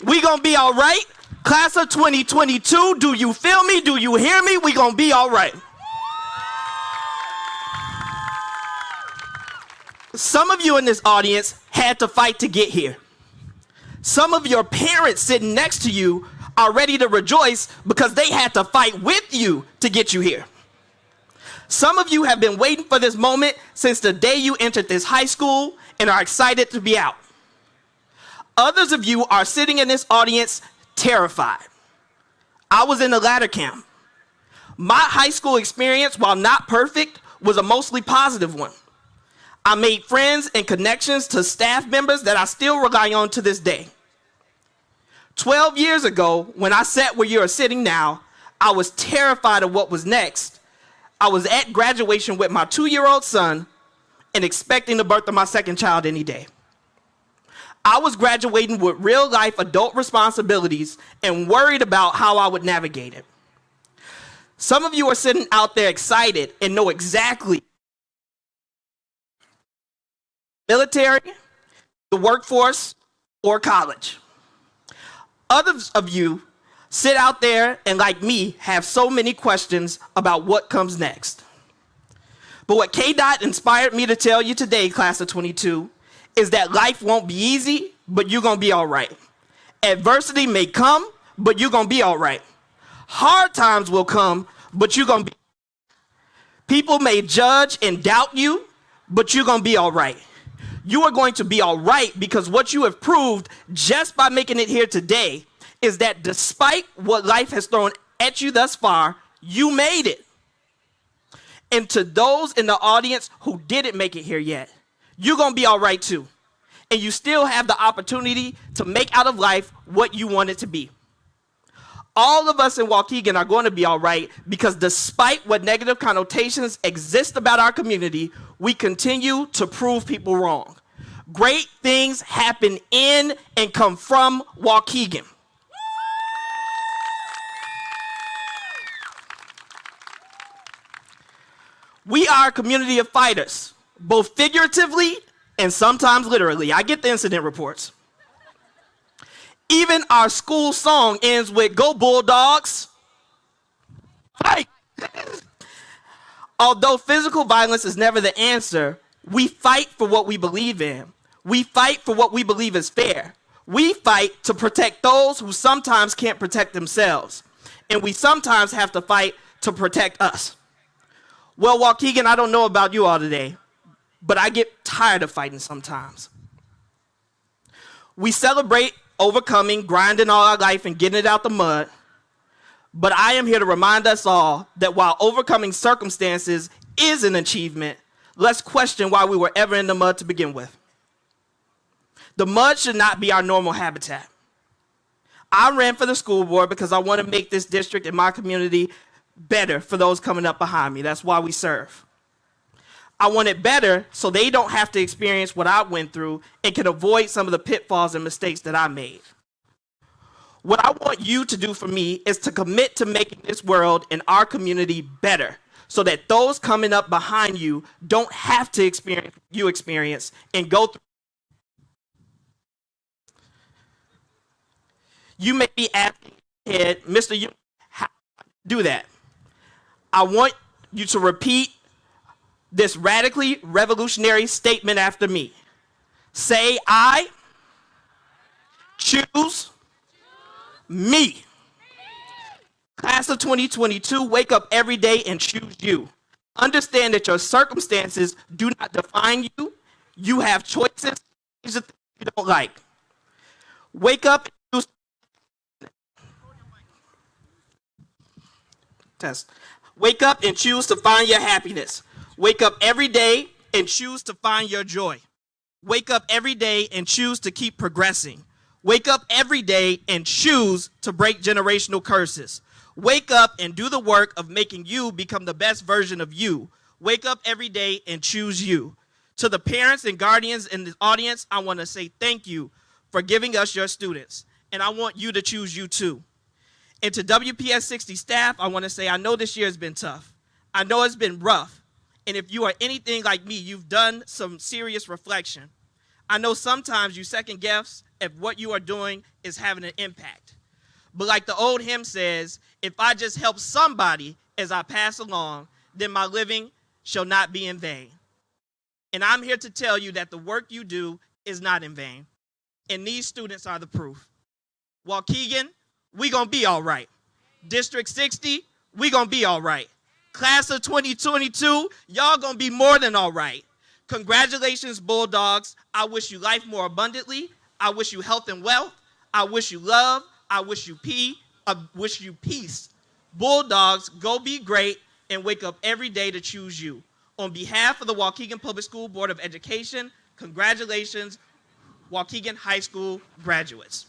We gonna be all right. Class of 2022, do you feel me? Do you hear me? We gonna be all right." Some of you in this audience had to fight to get here. Some of your parents sitting next to you are ready to rejoice because they had to fight with you to get you here. Some of you have been waiting for this moment since the day you entered this high school and are excited to be out. Others of you are sitting in this audience terrified. I was in the latter camp. My high school experience, while not perfect, was a mostly positive one. I made friends and connections to staff members that I still rely on to this day. 12 years ago, when I sat where you are sitting now, I was terrified of what was next. I was at graduation with my 2-year-old son and expecting the birth of my second child any day. I was graduating with real-life adult responsibilities and worried about how I would navigate it. Some of you are sitting out there excited and know exactly military, the workforce, or college. Others of you sit out there and, like me, have so many questions about what comes next. But what KDOT inspired me to tell you today, class of 22, is that life won't be easy, but you're gonna be all right. Adversity may come, but you're gonna be all right. Hard times will come, but you're gonna be. People may judge and doubt you, but you're gonna be all right. You are going to be all right because what you have proved just by making it here today is that despite what life has thrown at you thus far, you made it. And to those in the audience who didn't make it here yet, you're gonna be all right too. And you still have the opportunity to make out of life what you want it to be. All of us in Waukegan are going to be all right because despite what negative connotations exist about our community, we continue to prove people wrong. Great things happen in and come from Waukegan. We are a community of fighters, both figuratively and sometimes literally. I get the incident reports. Even our school song ends with "Go Bulldogs, fight." Although physical violence is never the answer, we fight for what we believe in. We fight for what we believe is fair. We fight to protect those who sometimes can't protect themselves. And we sometimes have to fight to protect us. Well, Waukegan, I don't know about you all today, but I get tired of fighting sometimes. We celebrate overcoming, grinding all our life and getting it out the mud. But I am here to remind us all that while overcoming circumstances is an achievement, let's question why we were ever in the mud to begin with. The mud should not be our normal habitat. I ran for the school board because I want to make this district and my community better for those coming up behind me. That's why we serve. I want it better so they don't have to experience what I went through and can avoid some of the pitfalls and mistakes that I made. What I want you to do for me is to commit to making this world and our community better so that those coming up behind you don't have to experience and go through. You may be asking, Mr. You, how do you do that? I want you to repeat this radically revolutionary statement after me. Say, I choose me. Class of 2022, wake up every day and choose you. Understand that your circumstances do not define you. You have choices you don't like. Wake up and choose. Test. Wake up and choose to find your happiness. Wake up every day and choose to find your joy. Wake up every day and choose to keep progressing. Wake up every day and choose to break generational curses. Wake up and do the work of making you become the best version of you. Wake up every day and choose you. To the parents and guardians in the audience, I want to say thank you for giving us your students. And I want you to choose you too. And to WPS 60 staff, I want to say I know this year has been tough. I know it's been rough. And if you are anything like me, you've done some serious reflection. I know sometimes you second guess if what you are doing is having an impact. But like the old hymn says, if I just help somebody as I pass along, then my living shall not be in vain. And I'm here to tell you that the work you do is not in vain. And these students are the proof. Waukegan, we gonna be all right. District 60, we gonna be all right. Class of 2022, y'all gonna be more than all right. Congratulations, Bulldogs. I wish you life more abundantly. I wish you health and wealth. I wish you love. I wish you peace. Bulldogs, go be great and wake up every day to choose you. On behalf of the Waukegan Public School Board of Education, congratulations, Waukegan High School graduates.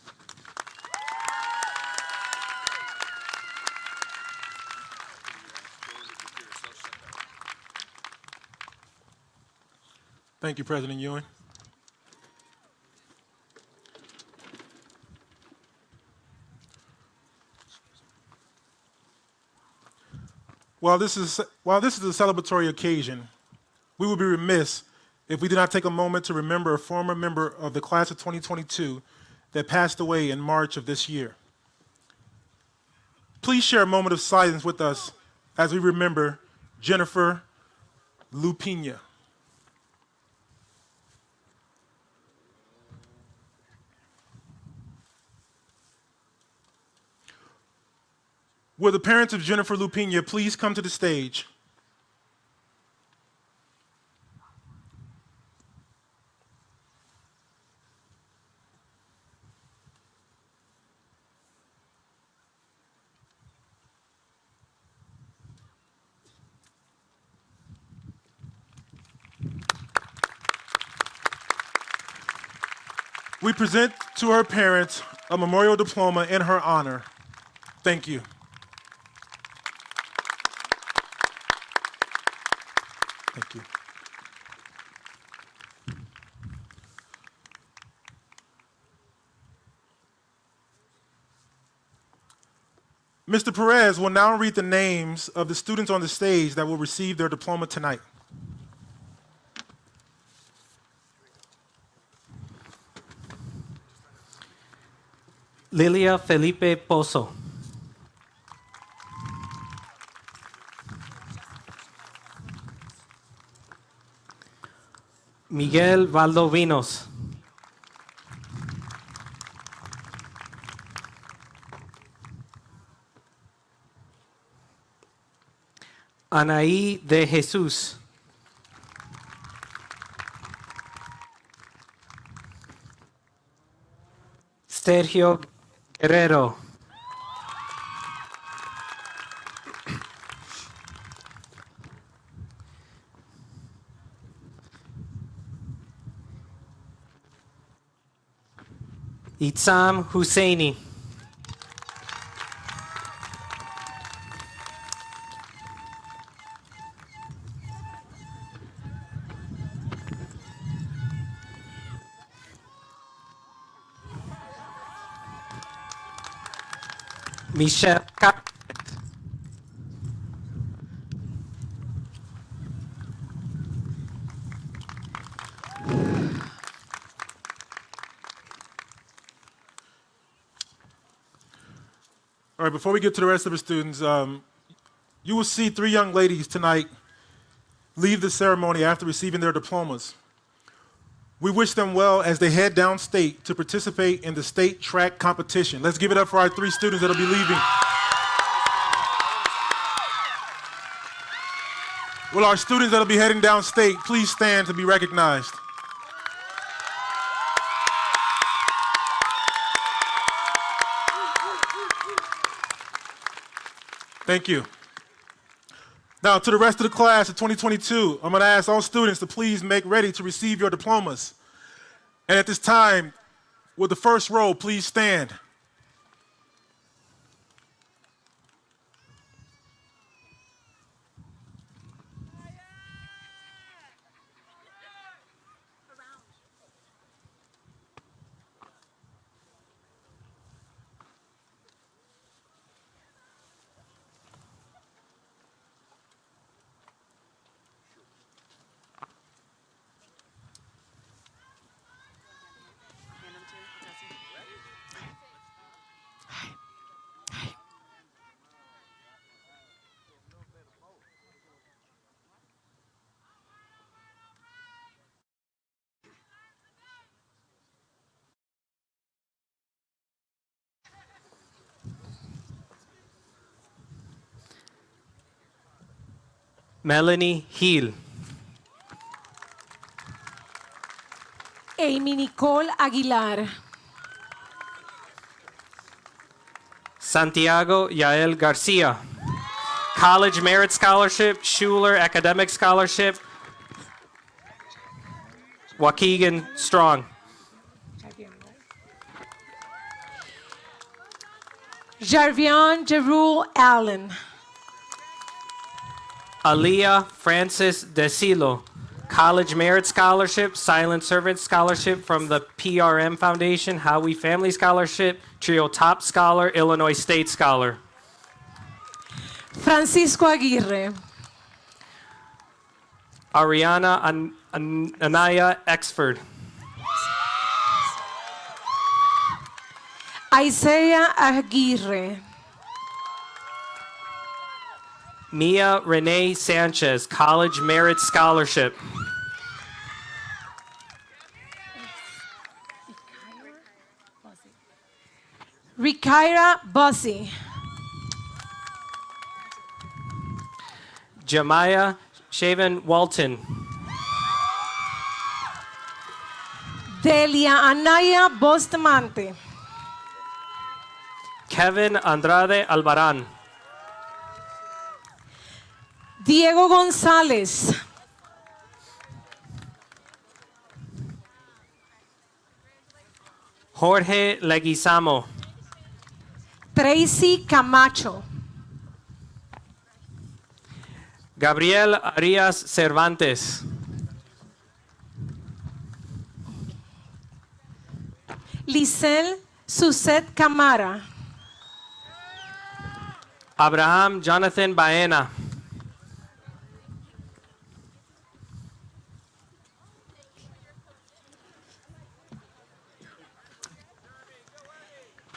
Thank you, President Ewing. While this is a celebratory occasion, we would be remiss if we did not take a moment to remember a former member of the class of 2022 that passed away in March of this year. Please share a moment of silence with us as we remember Jennifer Lupina. Will the parents of Jennifer Lupina please come to the stage? We present to her parents a memorial diploma in her honor. Thank you. Thank you. Mr. Perez will now read the names of the students on the stage that will receive their diploma tonight. Lilia Felipe Pozo. Miguel Valdovinos. Anaí de Jesús. Sergio Guerrero. Itzam Husseini. Michelle Carpet. All right, before we get to the rest of the students, you will see 3 young ladies tonight leave the ceremony after receiving their diplomas. We wish them well as they head downstate to participate in the state track competition. Let's give it up for our 3 students that'll be leaving. Will our students that'll be heading downstate please stand to be recognized? Thank you. Now, to the rest of the class of 2022, I'm going to ask all students to please make ready to receive your diplomas. And at this time, will the first row please stand? Melanie Hill. Amy Nicole Aguilar. Santiago Yael Garcia. College Merit Scholarship, Schuler Academic Scholarship. Waukegan Strong. Jarvion Jerul Allen. Aliyah Francis Desilo. College Merit Scholarship, Silent Servant Scholarship from the PRM Foundation, Howie Family Scholarship, Trio Top Scholar, Illinois State Scholar. Francisco Aguirre. Ariana Anaya Exford. Isaiah Aguirre. Mia Renee Sanchez, College Merit Scholarship. Rikaira Bossi. Jemiah Shaven Walton. Delia Anaya Bustamante. Kevin Andrade Albaran. Diego González. Jorge Leguizamo. Tracy Camacho. Gabriel Arias Cervantes. Lisel Suset Camara. Abraham Jonathan Baena.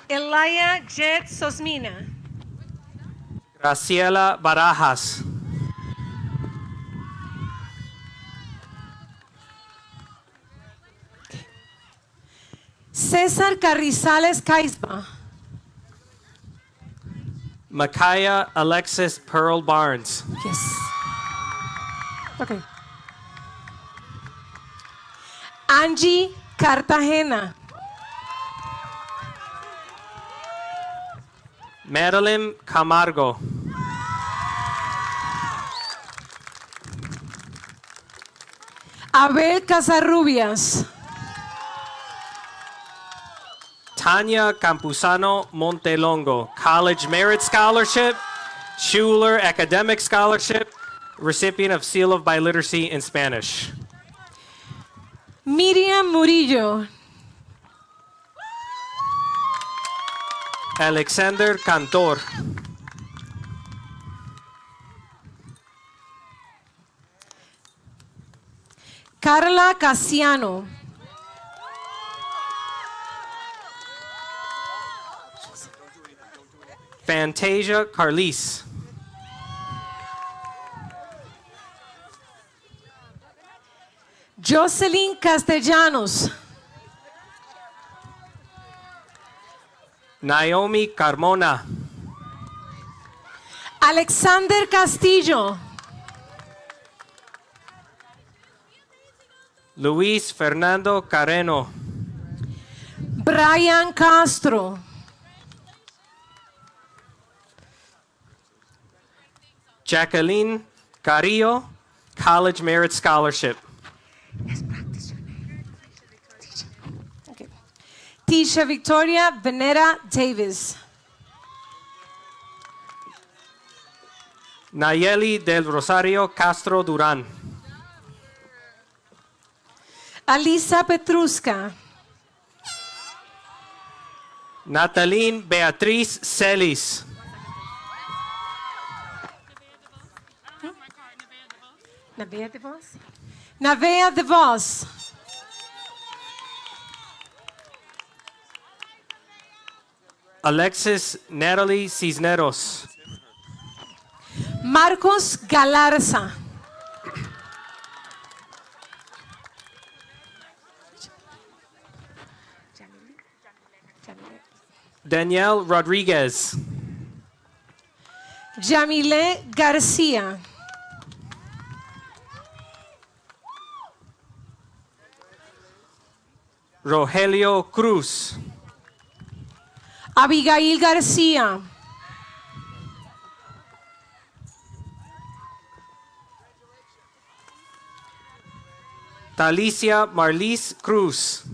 Elia Jet Sosmina. Graciela Barajas. César Carrizales Caisba. Micaiah Alexis Pearl Barnes. Yes. Okay. Angie Cartagena. Madeline Camargo. Abel Casarrubias. Tanya Campuzano Montelongo, College Merit Scholarship, Schuler Academic Scholarship, recipient of Seal of Biliteracy in Spanish. Miriam Murillo. Alexander Cantor. Carla Casiano. Fantasia Carlis. Jocelyn Castellanos. Naomi Carmona. Alexander Castillo. Luis Fernando Carreno. Brian Castro. Jacqueline Carrillo, College Merit Scholarship. Okay. Tisha Victoria Venera Davis. Nayeli del Rosario Castro Duran. Alisa Petruska. Nataline Beatriz Celis. Navea de Vos. Navea de Vos. Alexis Natalie Cisneros. Marcos Galarza. Danielle Rodriguez. Jamile Garcia. Rogelio Cruz. Abigail Garcia. Talicia Marlis Cruz.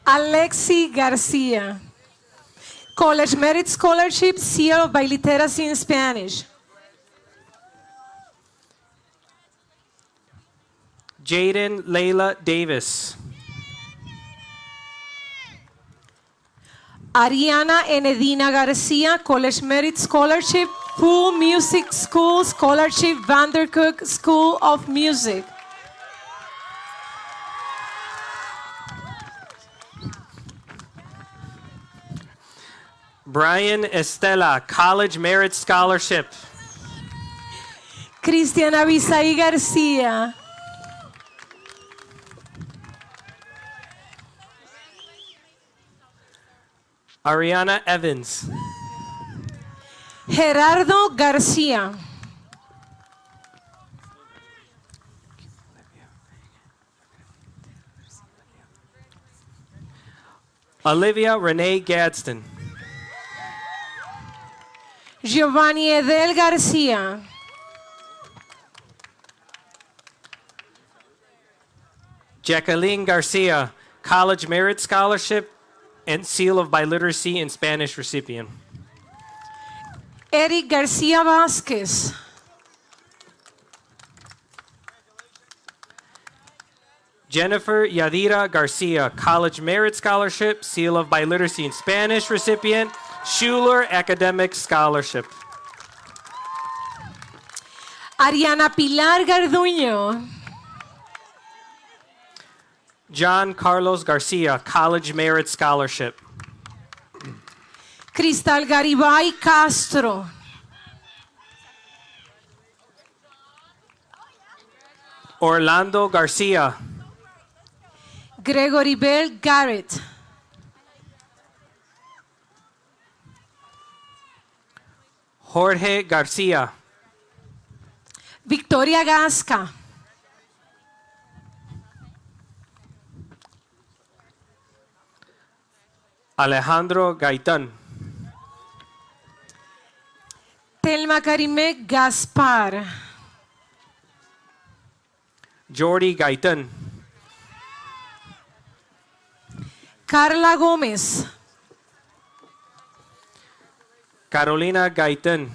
Alexi Garcia. College Merit Scholarship, Seal of Biliteracy in Spanish. Jaden Layla Davis. Ariana Enedina Garcia, College Merit Scholarship, Full Music School Scholarship, Vandercook School of Music. Brian Estela, College Merit Scholarship. Cristiana Bisay Garcia. Ariana Evans. Gerardo Garcia. Olivia Renee Gadsden. Giovanni Edel Garcia. Jacqueline Garcia, College Merit Scholarship and Seal of Biliteracy in Spanish recipient. Eric Garcia Vasquez. Jennifer Yadira Garcia, College Merit Scholarship, Seal of Biliteracy in Spanish recipient, Schuler Academic Scholarship. Ariana Pilar Garduño. John Carlos Garcia, College Merit Scholarship. Cristal Garibay Castro. Orlando Garcia. Gregory Bell Garrett. Jorge Garcia. Victoria Gasca. Alejandro Gaitán. Telma Karime Gaspar. Jordi Gaitán. Carla Gómez. Carolina Gaitan.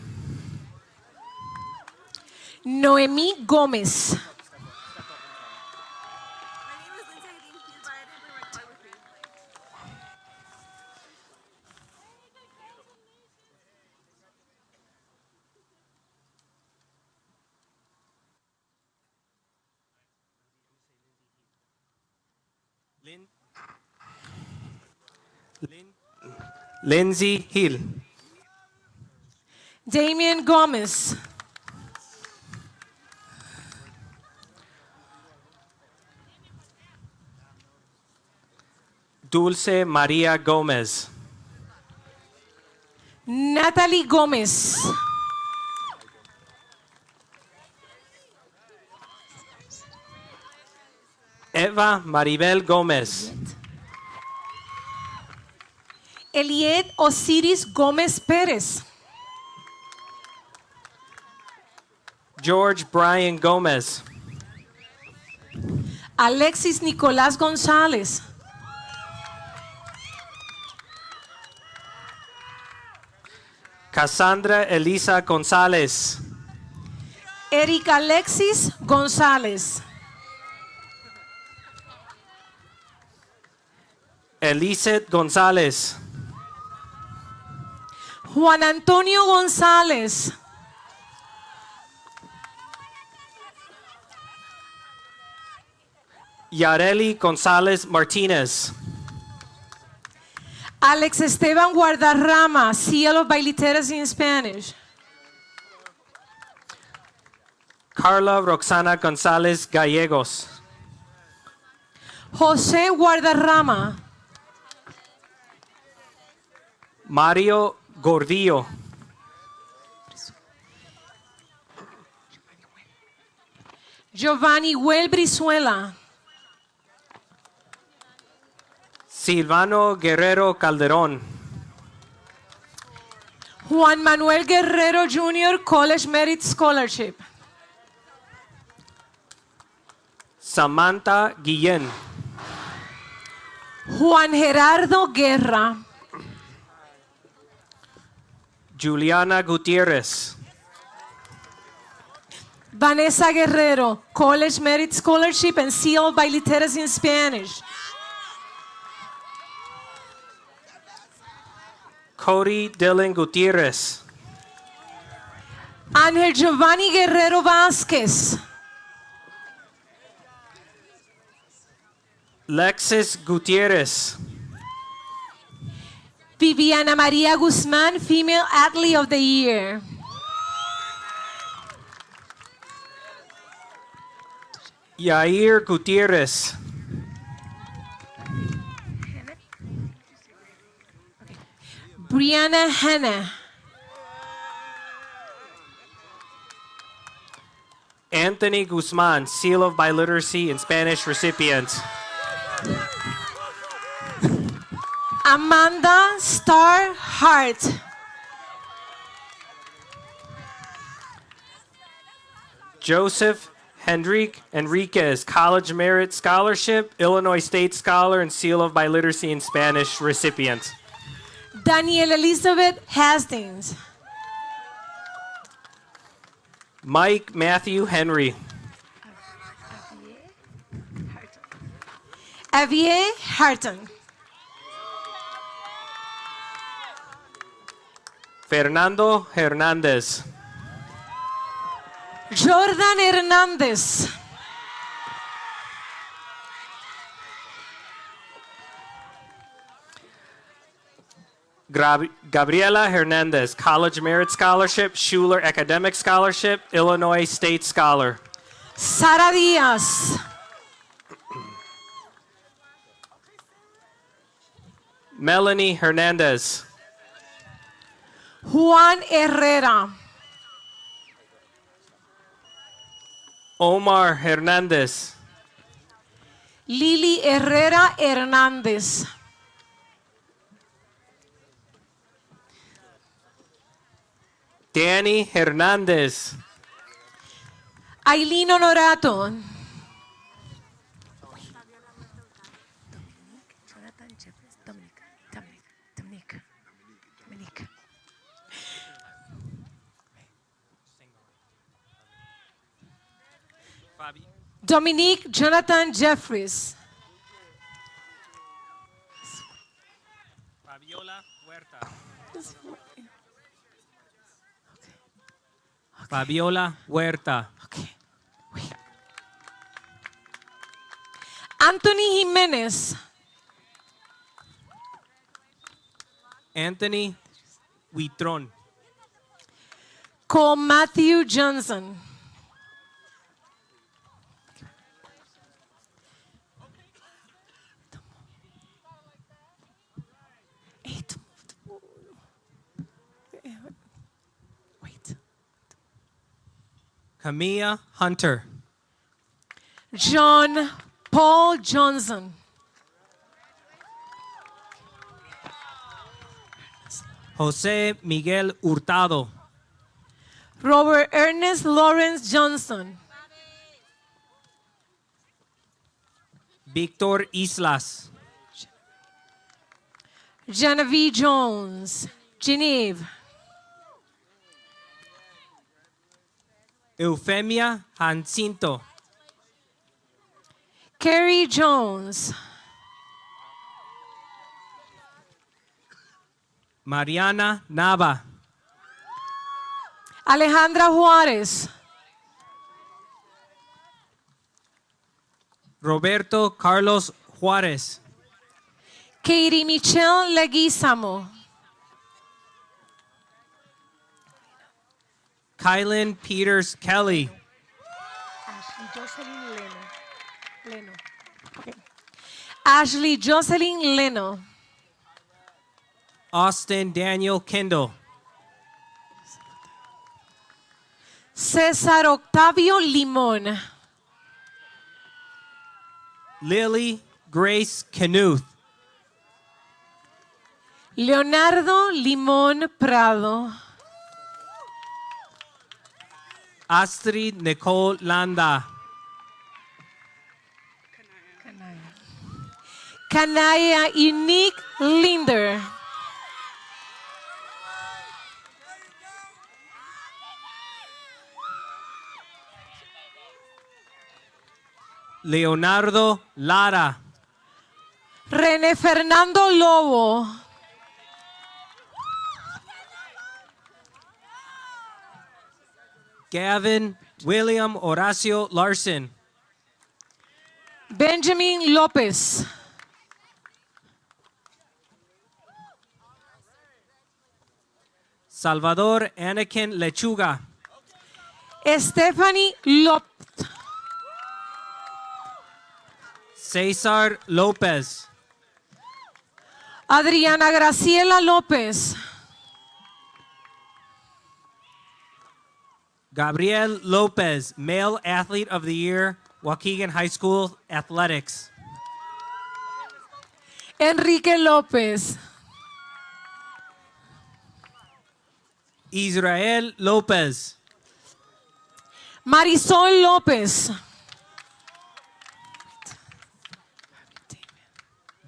Noemí Gómez. Lindsay Hill. Damien Gómez. Dulce María Gómez. Natalie Gómez. Eva Maribel Gómez. Eliet Osiris Gómez Pérez. George Brian Gómez. Alexis Nicolás González. Cassandra Elisa González. Eric Alexis González. Eliseth González. Juan Antonio González. Yareli González Martínez. Alex Esteban Guardarrama, Seal of Bailiteras in Spanish. Carla Roxana González Gallegos. José Guardarrama. Mario Gordillo. Giovanni Huel Brizuela. Silvano Guerrero Calderón. Juan Manuel Guerrero Jr. College Merit Scholarship. Samantha Guillén. Juan Gerardo Guerra. Juliana Gutierrez. Vanessa Guerrero, College Merit Scholarship and Seal of Bailiteras in Spanish. Cody Dylan Gutierrez. Ángel Giovanni Guerrero Vázquez. Lexis Gutierrez. Viviana María Guzmán, Female Athlete of the Year. Yair Gutierrez. Brianna Hanna. Anthony Guzman, Seal of Biliteracy in Spanish recipient. Amanda Star Hart. Joseph Hendrik Enriquez, College Merit Scholarship, Illinois State Scholar, and Seal of Biliteracy in Spanish recipient. Danielle Elizabeth Hastings. Mike Matthew Henry. Avier Harton. Fernando Hernandez. Jordan Hernández. Gabriela Hernandez, College Merit Scholarship, Schuler Academic Scholarship, Illinois State Scholar. Sara Díaz. Melanie Hernandez. Juan Herrera. Omar Hernandez. Lili Herrera Hernández. Danny Hernandez. Aileen Honorato. Dominique Jonathan Jeffries. Fabiola Huerta. Fabiola Huerta. Anthony Jimenez. Anthony Huitron. Cole Matthew Johnson. Camilla Hunter. John Paul Johnson. Jose Miguel Hurtado. Robert Ernest Lawrence Johnson. Victor Islas. Genevieve Jones. Genevieve. Eufemia Jacinto. Carrie Jones. Mariana Nava. Alejandra Juarez. Roberto Carlos Juárez. Katie Michelle Leguizamo. Kylan Peters Kelly. Ashley Jocelyn Leno. Okay. Ashley Jocelyn Leno. Austin Daniel Kendall. César Octavio Limón. Lily Grace Knuth. Leonardo Limón Prado. Astrid Nicole Landa. Kanaya Unique Linder. Leonardo Lara. René Fernando Lobo. Gavin William Horacio Larson. Benjamin Lopez. Salvador Anakin Lechuga. Stephanie Lopez. Cesar Lopez. Adriana Graciela López. Gabriel Lopez, Male Athlete of the Year, Waukegan High School Athletics. Enrique López. Israel Lopez. Marisol López.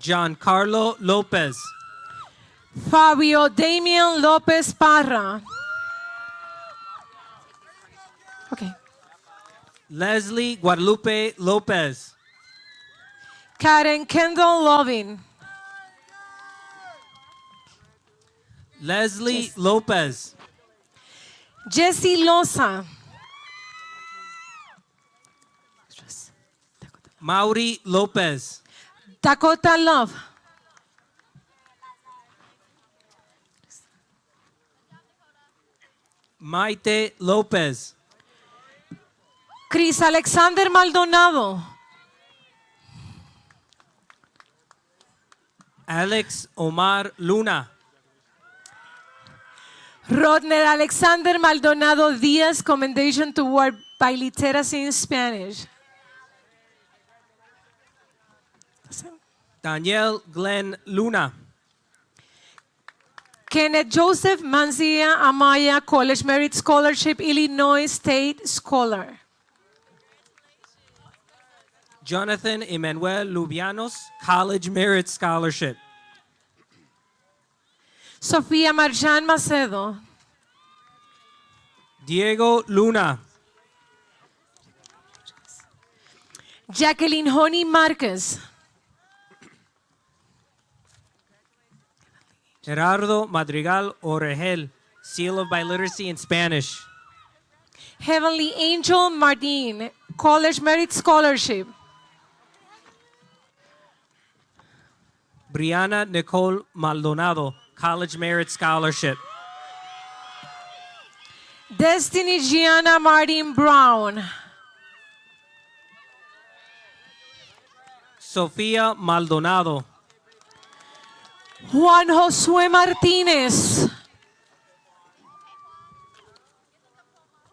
Giancarlo Lopez. Fabio Damian López Parra. Okay. Leslie Guadalupe Lopez. Karen Kendall Lovin. Leslie Lopez. Jesse Loza. Mauri Lopez. Dakota Love. Maite Lopez. Chris Alexander Maldonado. Alex Omar Luna. Rodner Alexander Maldonado Diaz, Commendation Toward Biliteracy in Spanish. Daniel Glenn Luna. Kenneth Joseph Mancia Amaya, College Merit Scholarship, Illinois State Scholar. Jonathan Emmanuel Lubianos, College Merit Scholarship. Sofía Marjan Macedo. Diego Luna. Jacqueline Honey Marquez. Gerardo Madrigal Oregel, Seal of Biliteracy in Spanish. Heavenly Angel Martin, College Merit Scholarship. Brianna Nicole Maldonado, College Merit Scholarship. Destiny Gianna Martin Brown. Sofia Maldonado. Juan Josué Martinez.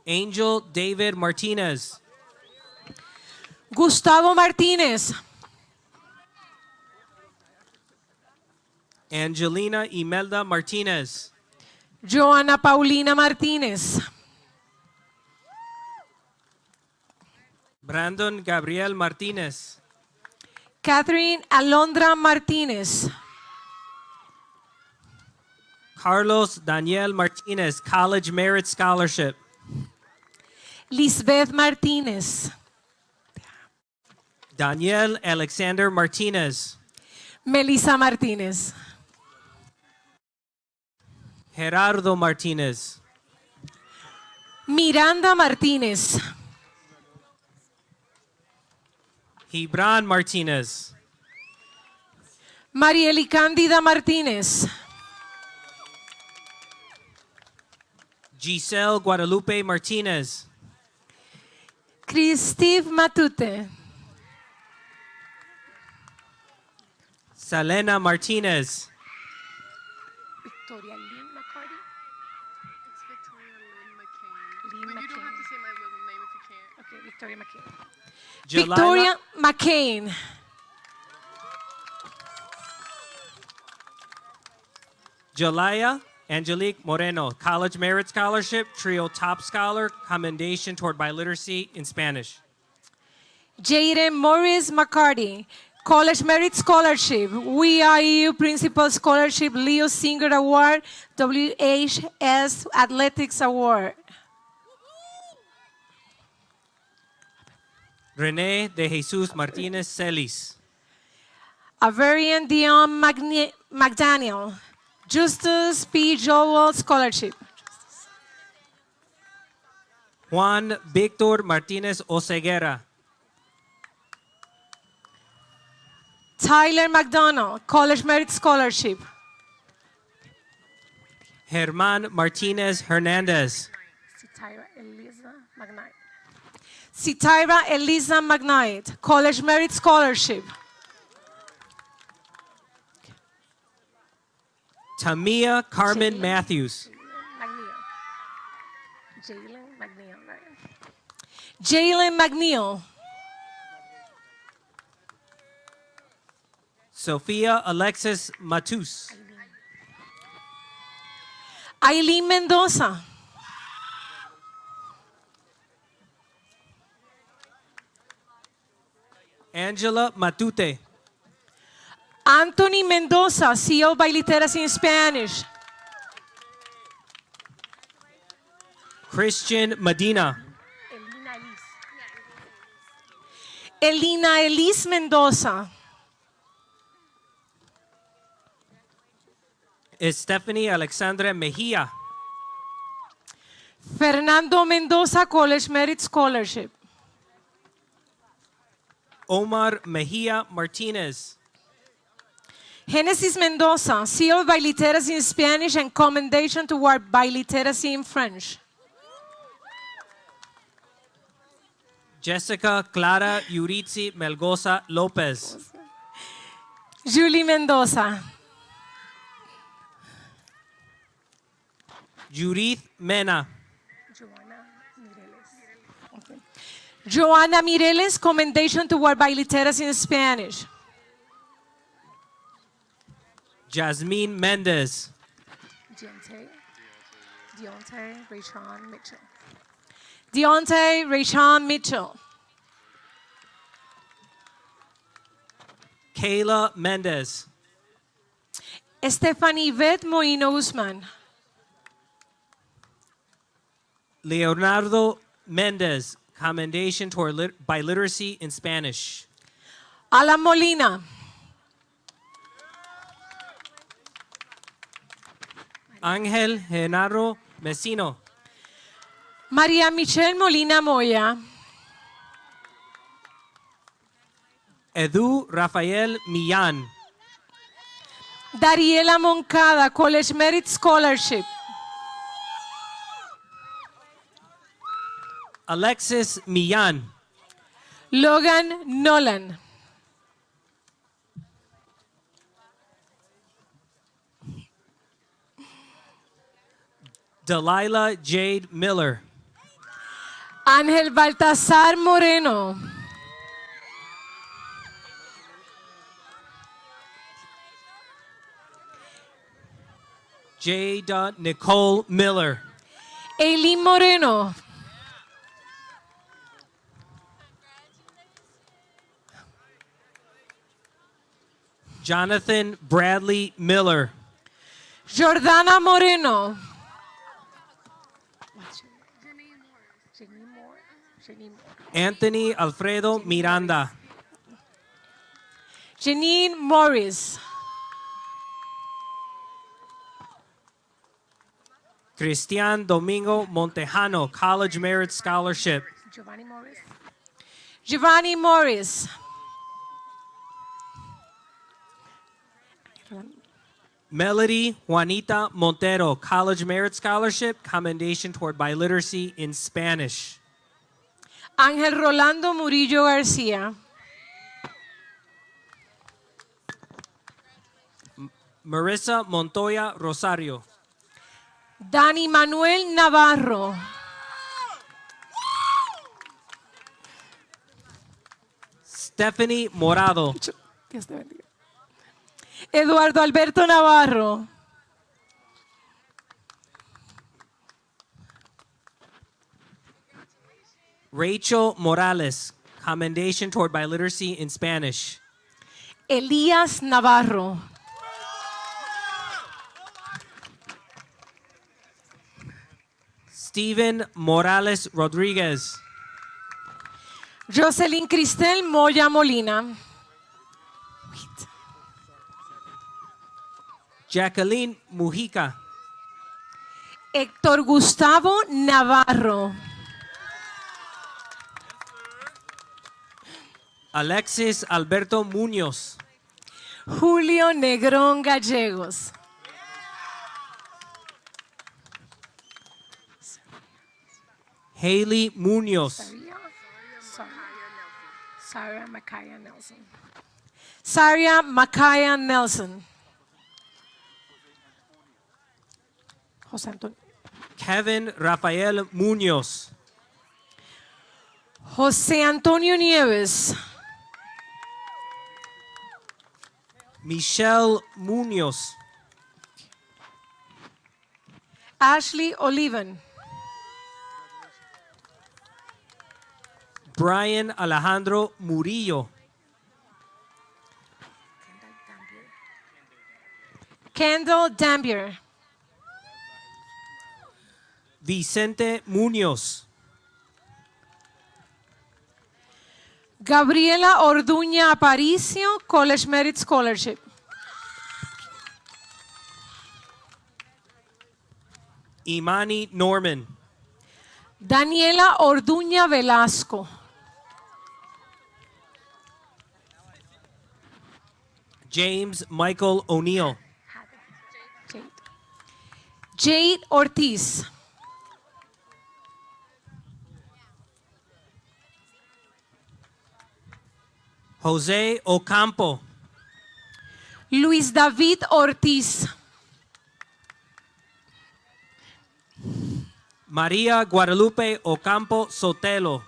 Angel David Martinez. Gustavo Martinez. Angelina Imelda Martinez. Joana Paulina Martinez. Brandon Gabriel Martinez. Catherine Alondra Martinez. Carlos Daniel Martinez, College Merit Scholarship. Lisbeth Martinez. Daniel Alexander Martinez. Melissa Martinez. Gerardo Martinez. Miranda Martinez. Gibran Martinez. Marieli Cándida Martinez. Giselle Guadalupe Martinez. Christine Matute. Selena Martinez. Victoria Lynn McCarty. It's Victoria Lynn McCain. Lynn But you don't McCain. have to say my middle name if you can't. Okay, Victoria McCain. Jelila- Victoria McCain. Jelaya Angelique Moreno, College Merit Scholarship, Trio Top Scholar, Commendation toward Biliteracy in Spanish. Jaden Morris McCarty, College Merit Scholarship, WIU Principal Scholarship, Leo Singer Award, WHS Athletics Award. Rene de Jesus Martinez Celis. Averian Dion McDaniel, Justus P. Joel Scholarship. Juan Victor Martinez Oseguera. Tyler McDonald, College Merit Scholarship. Germán Martinez Hernandez. Sitira Eliza McKnight, College Merit Scholarship. Tamia Carmen Matthews. Jalen McNeil. Sophia Alexis Matus. Eileen Mendoza. Angela Matute. Anthony Mendoza, CEO by Literacy in Spanish. Christian Medina. Elina Elise Mendoza. Stephanie Alexandra Mejia. Fernando Mendoza, College Merit Scholarship. Omar Mejia Martinez. Genesis Mendoza, CEO by Literacy in Spanish and Commendation toward Biliteracy in French. Jessica Clara Yuritsi Melgoza Lopez. Julie Mendoza. Judith Mena. Joana Mireles, Commendation toward Biliteracy in Spanish. Jasmine Mendez. Deontay Rayshon Mitchell. Deontay Rayshon Mitchell. Kayla Mendez. Stephanie Yvette Moino Usman. Leonardo Mendez, Commendation toward biliteracy in Spanish. Alan Molina. Ángel Genaro Mesino. María Michelle Molina Moya. Edu Rafael Millán. Dariela Moncada, College Merit Scholarship. Alexis Millán. Logan Nolan. Delilah Jade Miller. Ángel Baltasar Moreno. Jada Nicole Miller. Eileen Moreno. Jonathan Bradley Miller. Jordana Moreno. Anthony Alfredo Miranda. Janine Morris. Cristian Domingo Montejano, College Merit Scholarship. Giovanni Morris. Giovanni Morris. Melody Juanita Montero, College Merit Scholarship, Commendation toward biliteracy in Spanish. Ángel Rolando Murillo García. Marissa Montoya Rosario. Dani Manuel Navarro. Stephanie Morado. Dios te bendiga. Eduardo Alberto Navarro. Rachel Morales, Commendation toward biliteracy in Spanish. Elías Navarro. Steven Morales Rodriguez. Jocelyn Cristel Moya Molina. Jacqueline Mujica. Héctor Gustavo Navarro. Alexis Alberto Muñoz. Julio Negrón Gallegos. Haley Muñoz. Sarah Makaya Nelson. Saria Makaya Nelson. José Antonio. Kevin Rafael Muñoz. José Antonio Nieves. Michelle Muñoz. Ashley Olivan. Brian Alejandro Murillo. Kendall Dambier. Vicente Muñoz. Gabriela Orduña Aparicio, College Merit Scholarship. Imani Norman. Daniela Orduña Velasco. James Michael O'Neill. Jade Ortiz. Jose Ocampo. Luis David Ortiz. María Guadalupe Ocampo Sotelo.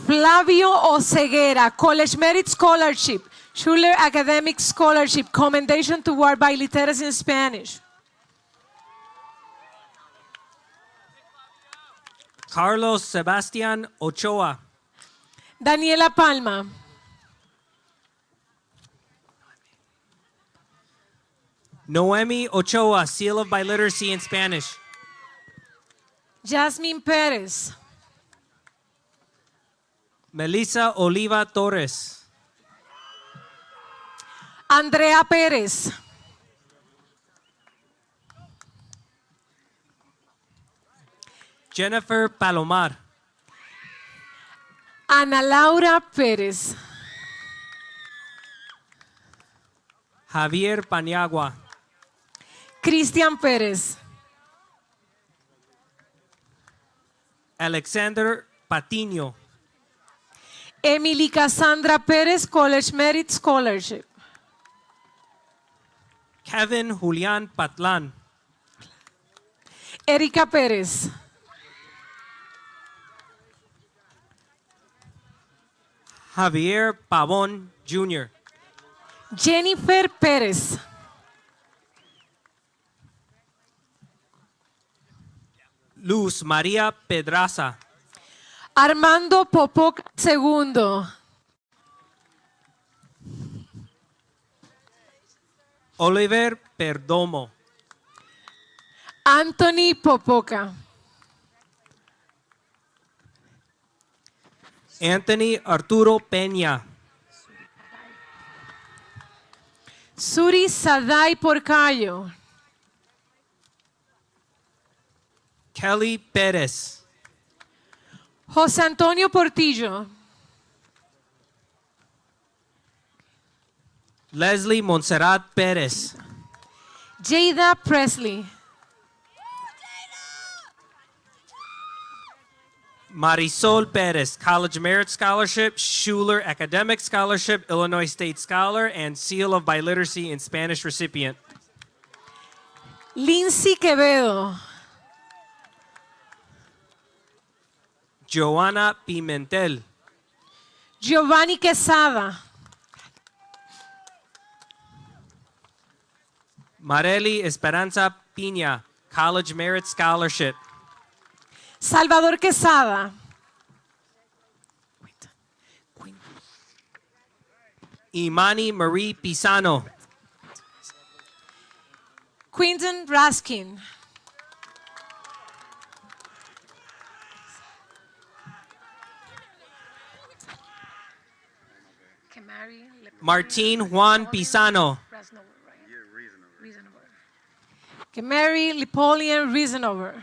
Flavio Oceguera, College Merit Scholarship, Schuller Academic Scholarship, Commendation toward biliteracy in Spanish. Carlos Sebastián Ochoa. Daniela Palma. Noemi Ochoa, Seal of Biliteracy in Spanish. Jasmine Perez. Melissa Oliva Torres. Andrea Perez. Jennifer Palomar. Ana Laura Perez. Javier Paniagua. Cristian Perez. Alexander Patiño. Emily Cassandra Perez, College Merit Scholarship. Kevin Julian Patlan. Erika Perez. Javier Pavón Jr. Jennifer Perez. Luz María Pedraza. Armando Popoc II. Oliver Perdomo. Anthony Popoca. Anthony Arturo Peña. Suri Sadai Porcayo. Kelly Pérez. José Antonio Portillo. Leslie Montserrat Pérez. Jada Presley. Marisol Pérez, College Merit Scholarship, Schuler Academic Scholarship, Illinois State Scholar, and Seal of Biliteracy in Spanish recipient. Lindsay Quevedo. Joanna Pimentel. Giovanni Quesada. Marely Esperanza Piña, College Merit Scholarship. Salvador Quesada. Imani Marie Pisano. Quinton Raskin. Martin Juan Pisano. Mary Lipolian Reasonover.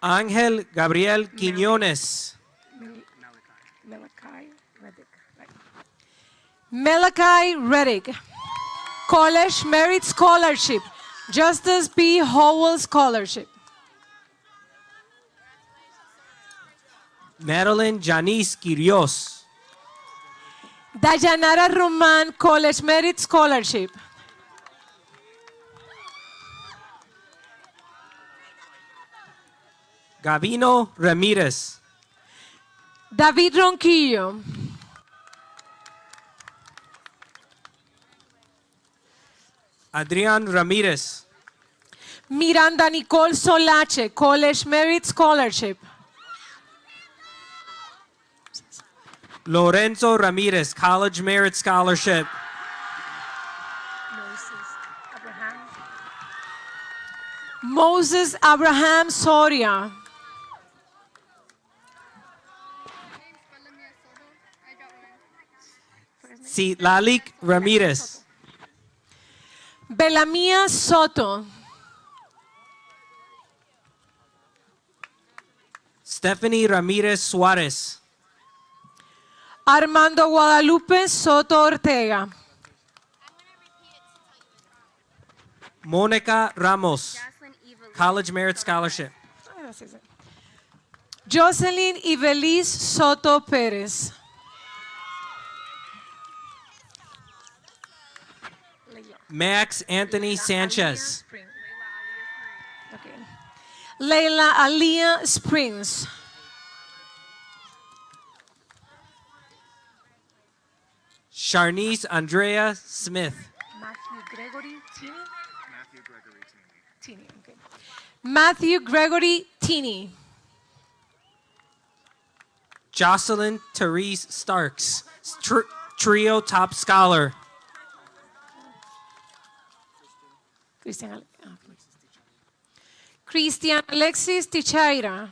Ángel Gabriel Quiñones. Malachi Reddick. College Merit Scholarship. Justice B. Howell Scholarship. Madeline Janice Quirios. Dayanara Roman College Merit Scholarship. Gavino Ramírez. David Ronquillo. Adrián Ramírez. Miranda Nicole Solache College Merit Scholarship. Lorenzo Ramírez, College Merit Scholarship. Moses Abraham Soria. Citlalic Ramírez. Belamia Soto. Stephanie Ramírez Suárez. Armando Guadalupe Soto Ortega. Mónica Ramos, College Merit Scholarship. Jocelyn Ivelis Soto Pérez. Max Anthony Sanchez. Leila Alia Springs. Sharnice Andrea Smith. Matthew Gregory Tini. Jocelyn Therese Starks, Trio Top Scholar. Christian Alexis Tichaira.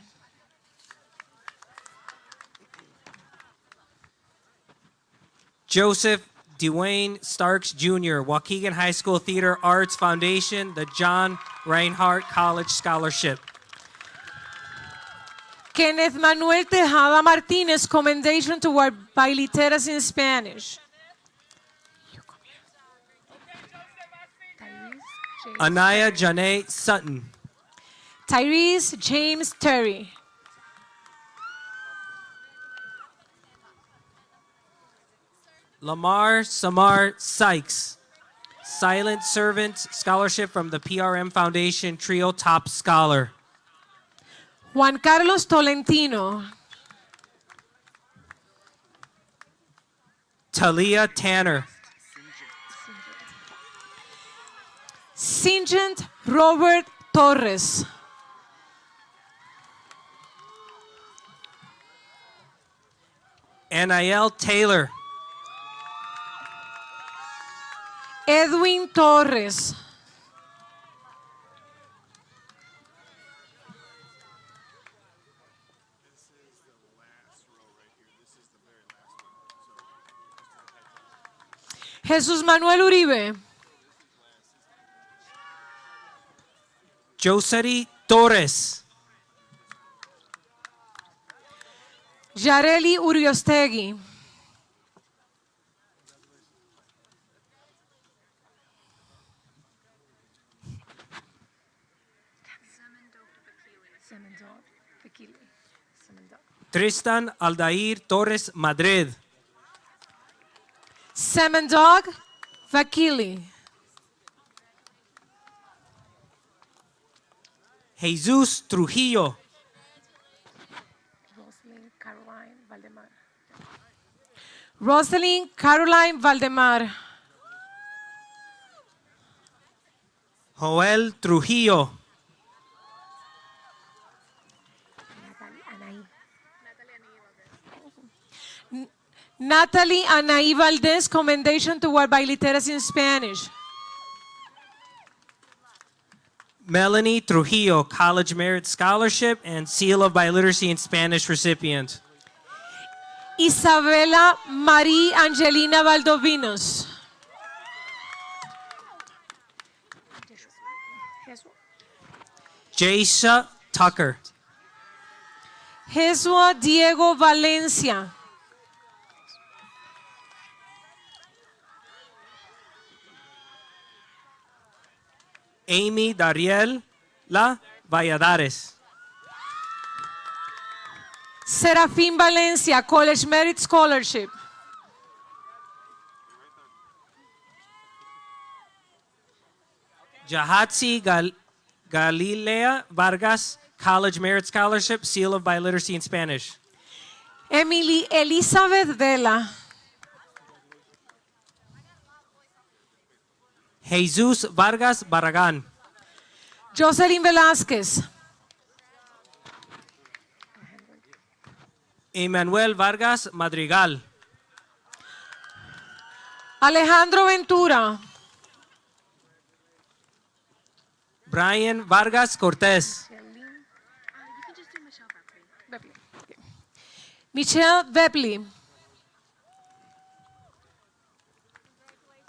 Joseph Dwayne Starks Jr., Waukegan High School Theater Arts Foundation, the John Reinhardt College Scholarship. Kenneth Manuel Tejada Martinez, Commendation Toward Biliteracy in Spanish. Anaya Janae Sutton. Tyrese James Terry. Lamar Samar Sykes, Silent Servant Scholarship from the PRM Foundation, Trio Top Scholar. Juan Carlos Tolentino. Talia Tanner. Singent Robert Torres. Anael Taylor. Edwin Torres. Jesús Manuel Uribe. Joseri Torres. Yareli Uriostegui. Tristan Aldair Torres Madrid. Semendog Vakili. Jesus Trujillo. Rosalind Caroline Valdemar. Joel Trujillo. Natalie Anaí Valdez, Commendation Toward Biliteracy in Spanish. Melanie Trujillo, College Merit Scholarship and Seal of Biliteracy in Spanish recipient. Isabela Marie Angelina Valdovinos. Jaisha Tucker. Jesua Diego Valencia. Amy Dariel La Valladares. Serafín Valencia, College Merit Scholarship. Jahatsi Galilea Vargas, College Merit Scholarship, Seal of Biliteracy in Spanish. Emily Elizabeth Vela. Jesus Vargas Barragan. Jocelyn Velázquez. Emmanuel Vargas Madrigal. Alejandro Ventura. Brian Vargas Cortez. Michelle Vepley.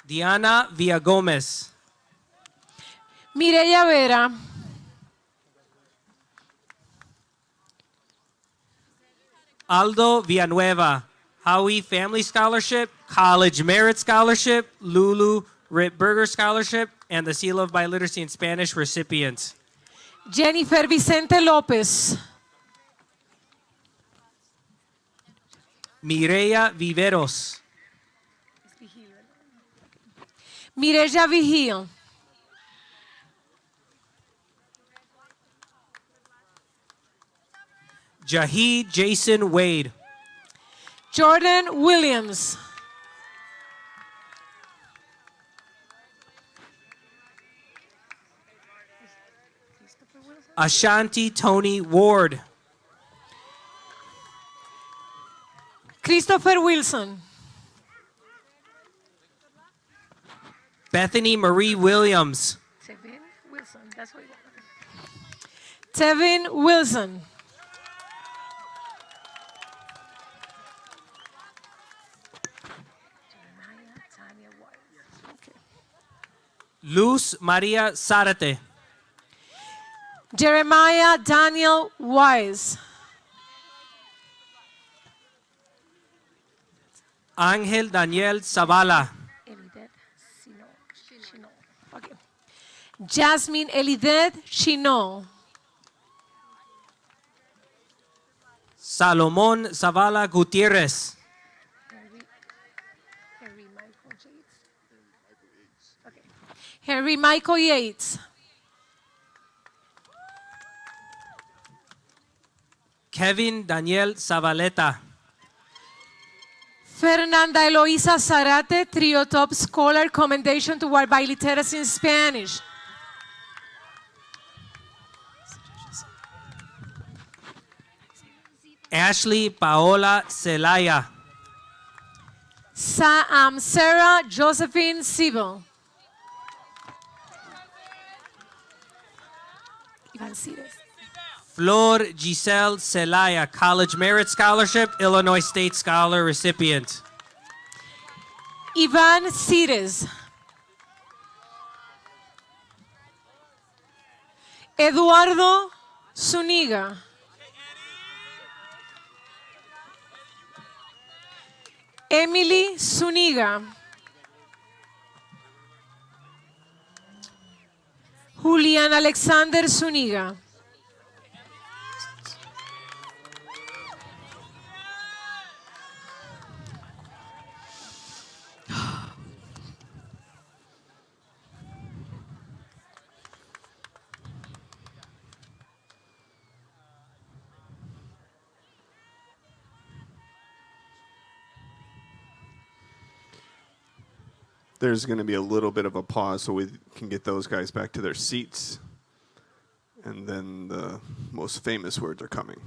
Diana Villagomez. Mireya Vera. Aldo Villanueva, Howie Family Scholarship, College Merit Scholarship, Lulu Ritberger Scholarship, and the Seal of Biliteracy in Spanish recipients. Jennifer Vicente López. Mireya Viveros. Mireya Vigil. Jahid Jason Wade. Jordan Williams. Ashanti Tony Ward. Christopher Wilson. Bethany Marie Williams. Wilson. That's what we want. Tevin Wilson. Luz Maria Zárate. Jeremiah Daniel Wise. Ángel Daniel Zavala. Okay. Jasmine Elidet Chino. Salomón Zavala Gutiérrez. Henry Michael Yates. Kevin Daniel Zabaleta. Fernanda Eloisa Zarate, Trio Top Scholar, Commendation Toward Biliteracy in Spanish. Ashley Paola Celaya. Sarah Josephine Siebel. Ivan Cires. Flor Giselle Celaya, College Merit Scholarship, Illinois State Scholar recipient. Ivan Cires. Eduardo Zuniga. Emily Zuniga. Julián Alexander Zuniga. There's going to be a little bit of a pause so we can get those guys back to their seats. And then the most famous words are coming.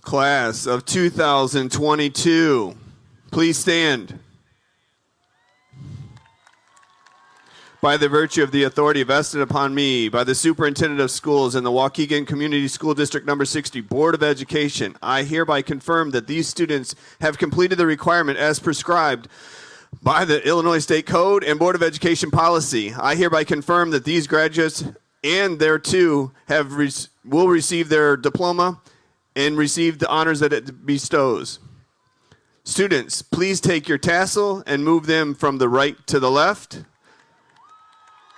Class of 2022, please stand. By the virtue of the authority vested upon me by the Superintendent of Schools in the Waukegan Community School District Number 60 Board of Education, I hereby confirm that these students have completed the requirement as prescribed by the Illinois State Code and Board of Education policy. I hereby confirm that these graduates and their two will receive their diploma and receive the honors that it bestows. Students, please take your tassel and move them from the right to the left.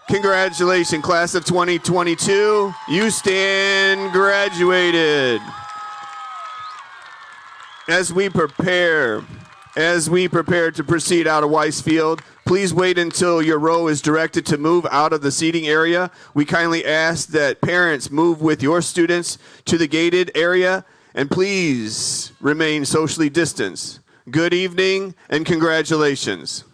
Congratulations, class of 2022. You stand graduated. As we prepare to proceed out of Weiss Field, please wait until your row is directed to move out of the seating area. We kindly ask that parents move with your students to the gated area, and please remain socially distanced. Good evening and congratulations.